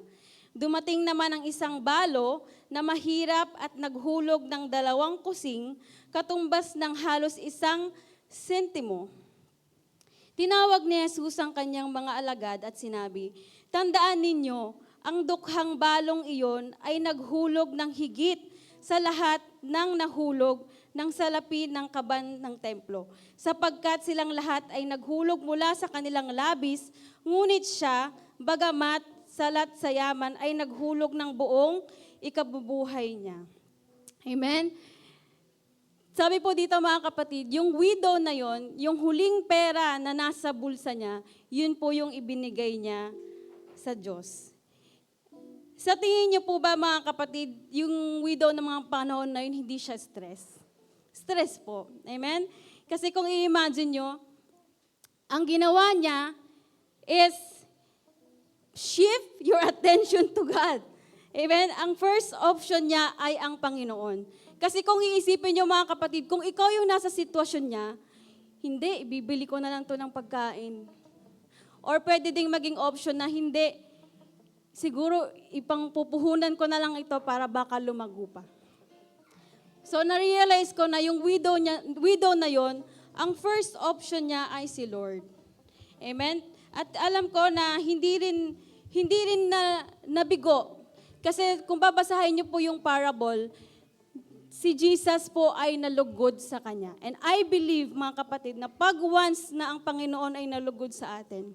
Dumating naman ang isang balo na mahirap at naghulog ng 2 kusing, katumbas ng halos 1 sentimo. Tinawag ni Jesus ang kanyang mga alagad at sinabi, "Tandaan ninyo, ang dukhang balong iyon ay naghulog ng higit sa lahat ng nahulog ng salapi ng kaban ng templo, sapagkat silang lahat ay naghulog mula sa kanilang labis, ngunit siya, bagamat salat sa yaman, ay naghulog ng buong ikabubuhay niya." Amen? Sabi po dito mga kapatid, yung widow na yon, yung huling pera na nasa bulsa niya, yun po yung ibinigay niya sa Diyos. Sa tingin niyo po ba mga kapatid, yung widow ng mga panahon na yun, hindi siya stress? Stress po. Amen? Kasi kung i-imagine nyo, ang ginawa niya is shift your attention to God. Amen? Ang first option niya ay ang Panginoon. Kasi kung iisipin niyo mga kapatid, kung ikaw yung nasa sitwasyon niya, hindi, ibibili ko na lang to ng pagkain. Or pwede ding maging option na hindi, siguro ipang pupuhunan ko na lang ito para baka lumago pa. So na-realize ko na yung widow na yon, ang first option niya ay si Lord. Amen? At alam ko na hindi rin na nabigo. Kasi kung babasahin niyo po yung parable, si Jesus po ay nalugod sa kanya. And I believe, mga kapatid, na pag once na ang Panginoon ay nalugod sa atin,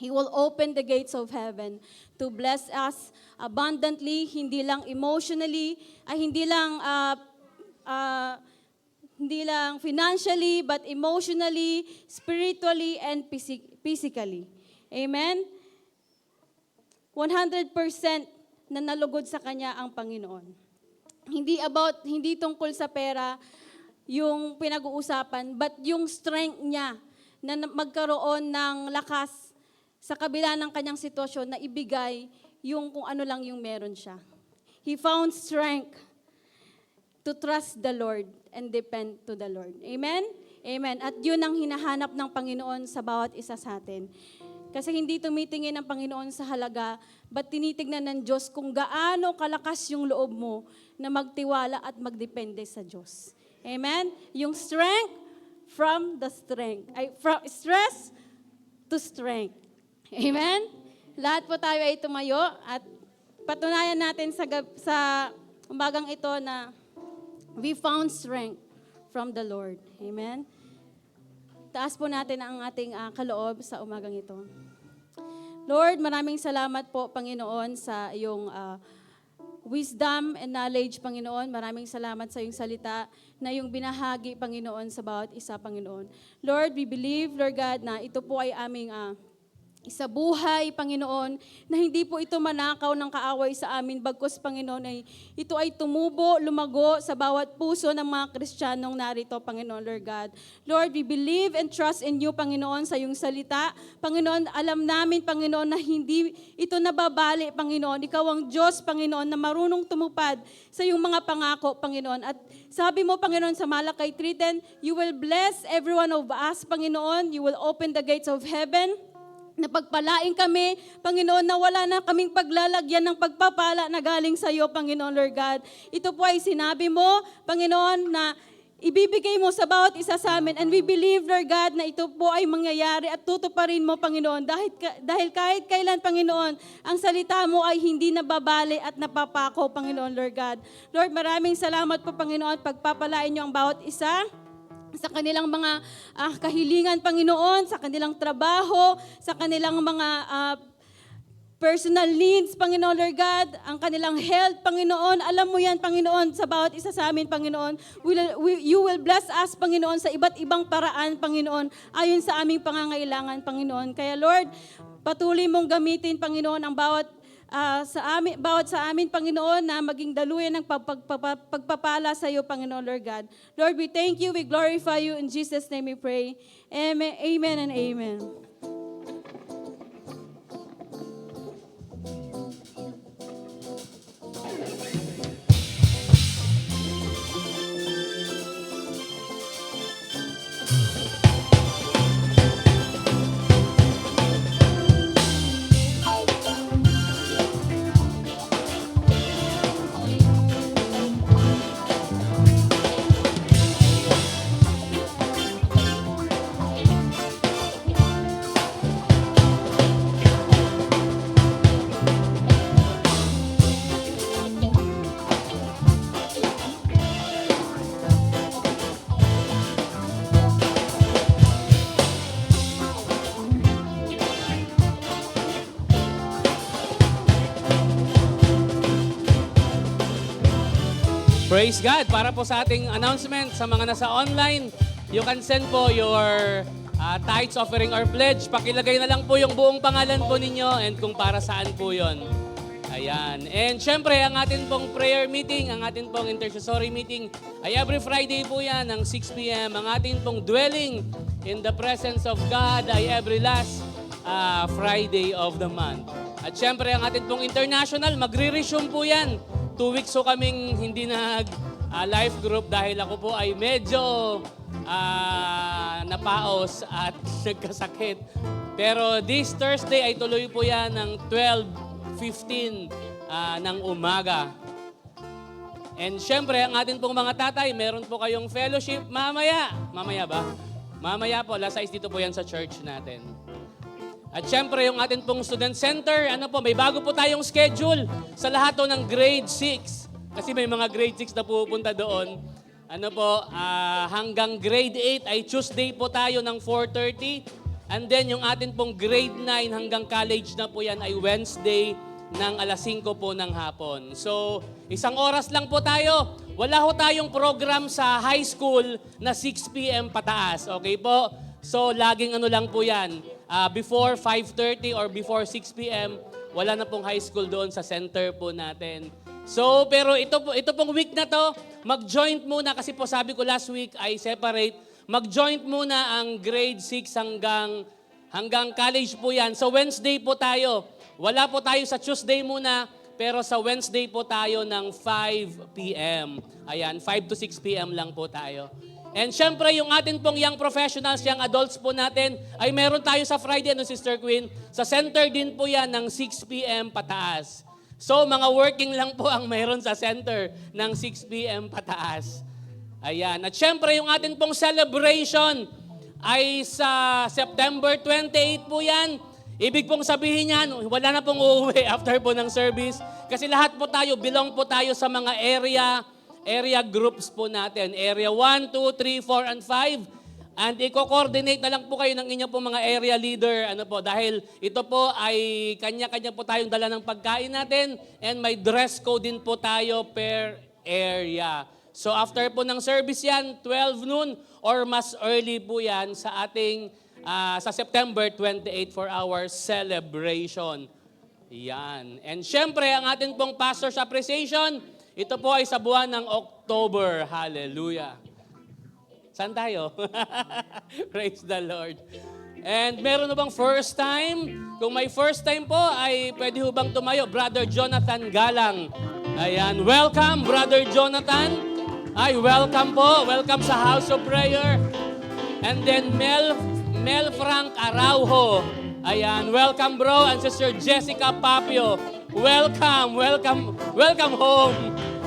He will open the gates of heaven to bless us abundantly, hindi lang emotionally, hindi lang financially, but emotionally, spiritually, and physically. Amen? 100% na nalugod sa Kanya ang Panginoon. Hindi tungkol sa pera yung pinag-uusapan, but yung strength niya na magkaroon ng lakas sa kabila ng kanyang sitwasyon na ibigay yung kung ano lang yung meron siya. He found strength to trust the Lord and depend to the Lord. Amen? Amen. At yun ang hinahanap ng Panginoon sa bawat isa sa atin. Kasi hindi tumitingin ang Panginoon sa halaga, but tinitignan ng Diyos kung gaano kalakas yung loob mo na magtiwala at magdepende sa Diyos. Amen? Yung strength from the strength. From stress to strength. Amen? Lahat po tayo ay tumayo at patunayan natin sa umagang ito na we found strength from the Lord. Amen? Taas po natin ang ating kaloob sa umagang ito. Lord, maraming salamat po, Panginoon, sa iyong wisdom and knowledge, Panginoon. Maraming salamat sa iyong salita na iyong binahagi, Panginoon, sa bawat isa, Panginoon. Lord, we believe, Lord God, na ito po ay aming isa buhay, Panginoon, na hindi po ito manakaw ng kaaway sa amin, bagkus, Panginoon, ay ito ay tumubo, lumago sa bawat puso ng mga Kristiyanong narito, Panginoon, Lord God. Lord, we believe and trust in you, Panginoon, sa iyong salita. Panginoon, alam namin, Panginoon, na hindi ito nababali, Panginoon. Ikaw ang Diyos, Panginoon, na marunong tumupad sa iyong mga pangako, Panginoon. At sabi mo, Panginoon, sa Malakay 3:10, you will bless every one of us, Panginoon. You will open the gates of heaven. Napagpalain kami, Panginoon, na wala na kaming paglalagyan ng pagpapala na galing sa iyo, Panginoon, Lord God. Ito po ay sinabi mo, Panginoon, na ibibigay mo sa bawat isa sa amin. And we believe, Lord God, na ito po ay mangyayari at tutuparin mo, Panginoon. Dahil kahit kailan, Panginoon, ang salita mo ay hindi nababali at napapako, Panginoon, Lord God. Lord, maraming salamat po, Panginoon, pagpapalain niyo ang bawat isa sa kanilang mga kahilingan, Panginoon, sa kanilang trabaho, sa kanilang mga personal needs, Panginoon, Lord God, ang kanilang health, Panginoon. Alam mo yan, Panginoon, sa bawat isa sa amin, Panginoon. You will bless us, Panginoon, sa iba't ibang paraan, Panginoon, ayon sa aming pangangailangan, Panginoon. Kaya, Lord, patuloy mong gamitin, Panginoon, ang bawat sa amin, Panginoon, na maging daluyan ng pagpapala sa iyo, Panginoon, Lord God. Lord, we thank you, we glorify you. In Jesus' name we pray. Amen, amen and amen. Praise God! Para po sa ating announcement sa mga nasa online, you can send po your tithes, offering, or pledge. Pakilagay na lang po yung buong pangalan po ninyo and kung para saan po yon. Ayan. And syempre, ang atin pong prayer meeting, ang atin pong intercessory meeting, ay every Friday po yan ng 6 p.m. Ang atin pong dwelling in the presence of God ay every last Friday of the month. At syempre, ang atin pong international, magre-resume po yan. 2 weeks so kaming hindi life group dahil ako po ay medyo napaos at nagkasakit. Pero this Thursday ay tuloy po yan ng 12:15 ng umaga. And syempre, ang atin pong mga tatay, meron po kayong fellowship mamaya. Mamaya ba? Mamaya po, alas 6 dito po yan sa church natin. At syempre, yung atin pong student center, may bago po tayong schedule sa lahat to ng grade 6. Kasi may mga grade 6 na pupunta doon. Hanggang grade 8 ay Tuesday po tayo ng 4:30. And then yung atin pong grade 9 hanggang college na po yan ay Wednesday ng alas 5 po ng hapon. So, isang oras lang po tayo. Wala ho tayong program sa high school na 6 p.m. pataas. Okay po? So, laging ano lang po yan. Before 5:30 or before 6 p.m., wala na pong high school doon sa center po natin. So, pero ito pong week na to, mag-joint muna kasi po sabi ko last week ay separate. Mag-joint muna ang grade 6 hanggang college po yan. So, Wednesday po tayo. Wala po tayo sa Tuesday muna, pero sa Wednesday po tayo ng 5 p.m. Ayan, 5 to 6 p.m. lang po tayo. And syempre, yung atin pong young professionals, young adults po natin, ay meron tayo sa Friday, no, Sister Queen? Sa center din po yan ng 6 p.m. pataas. So, mga working lang po ang meron sa center ng 6 p.m. pataas. Ayan. At syempre, yung atin pong celebration ay sa September 28 po yan. Ibig pong sabihin yan, wala na pong uuwi after po ng service. Kasi lahat po tayo, belong po tayo sa mga area groups po natin. Area 1, 2, 3, 4, and 5. And i-coordinate na lang po kayo ng inyong po mga area leader. Ano po, dahil ito po ay kanya-kanya po tayong dala ng pagkain natin and may dress code din po tayo per area. So after po ng service yan, 12 noon or mas early po yan sa ating sa September 28 for our celebration. Yan. And syempre, ang ating pong pastor's appreciation, ito po ay sa buwan ng October. Hallelujah. Saan tayo? Praise the Lord. And meron na bang first time? Kung may first time po, ay pwede ho bang tumayo? Brother Jonathan Galang. Ayan. Welcome, Brother Jonathan. Ay, welcome po. Welcome sa House of Prayer. And then Mel Frank Araujo. Ayan. Welcome, bro. And Sister Jessica Papio. Welcome, welcome, welcome home.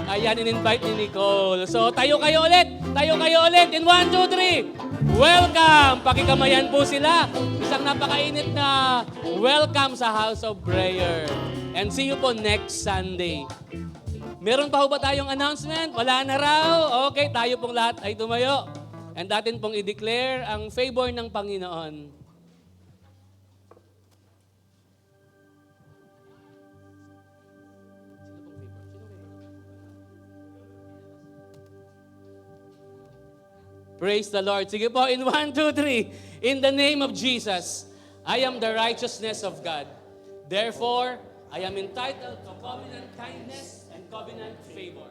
Ayan, in-invite ni Nicole. So, tayo kayo ulit. Tayo kayo ulit. In 1, 2, 3. Welcome. Pakikamayan po sila. Isang napakainit na welcome sa House of Prayer. And see you po next Sunday. Meron pa ho ba tayong announcement? Wala na raw? Okay, tayo pong lahat ay tumayo. And atin pong i-declare ang favor ng Panginoon. Praise the Lord. Sige po, in 1, 2, 3. In the name of Jesus, I am the righteousness of God. Therefore, I am entitled to covenant kindness and covenant favor.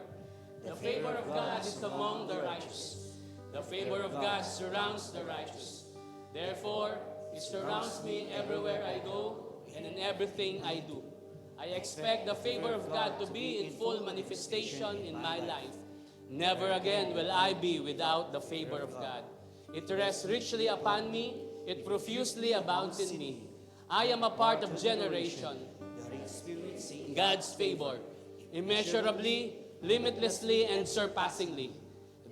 The favor of God is among the righteous. The favor of God surrounds the righteous. Therefore, it surrounds me everywhere I go and in everything I do. I expect the favor of God to be in full manifestation in my life. Never again will I be without the favor of God. It rests richly upon me. It profusely abounds in me. I am a part of generation. God's favor, immeasurably, limitlessly, and surpassingly.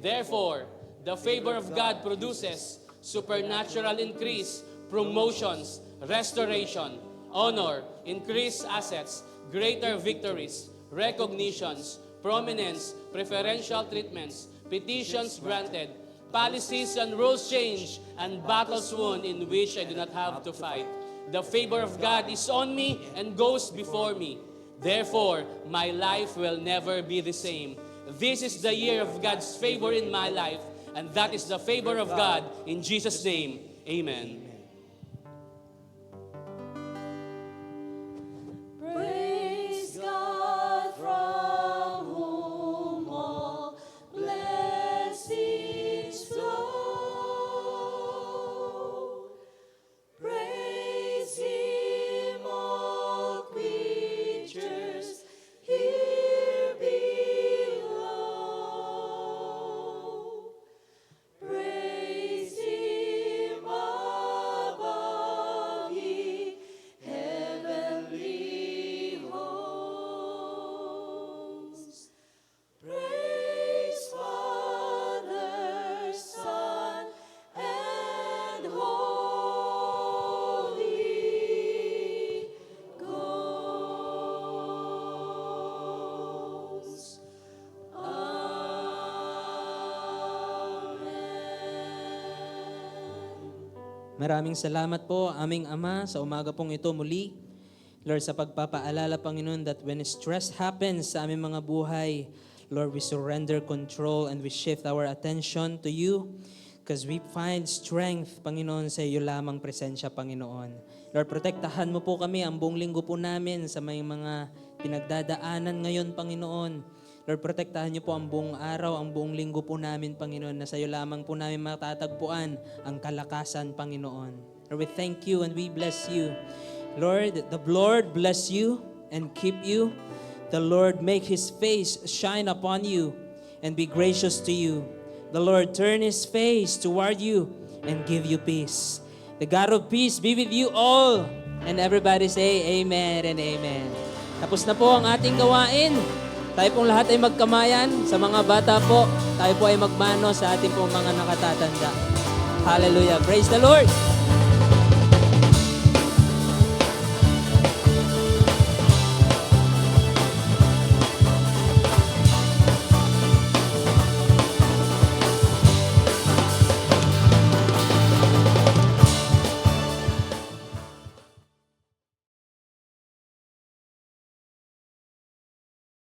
Therefore, the favor of God produces supernatural increase, promotions, restoration, honor, increased assets, greater victories, recognitions, prominence, preferential treatments, petitions granted, policies and rules changed, and battles won in which I do not have to fight. The favor of God is on me and goes before me. Therefore, my life will never be the same. This is the year of God's favor in my life, and that is the favor of God in Jesus' name. Amen. Praise God from whom all blessings flow. Praise Him, all creatures here below. Praise Him Maraming salamat po, aming Ama, sa umaga pong ito muli. Lord, sa pagpapaalala, Panginoon, that when stress happens sa aming mga buhay, Lord, we surrender control and we shift our attention to you because we find strength, Panginoon, sa iyo lamang presensya, Panginoon. Lord, protektahan mo po kami ang buong linggo po namin sa may mga pinagdadaanan ngayon, Panginoon. Lord, protektahan niyo po ang buong araw, ang buong linggo po namin, Panginoon, na sa iyo lamang po namin matatagpuan ang kalakasan, Panginoon. Lord, we thank you and we bless you. Lord, the Lord bless you and keep you. The Lord make His face shine upon you and be gracious to you. The Lord turn His face toward you and give you peace. The God of peace be with you all. And everybody say amen and amen. Tapos na po ang ating gawain. Tayo pong lahat ay magkamayan. Sa mga bata po, tayo po ay magmano sa ating pong mga nakatatanda. Hallelujah. Praise the Lord.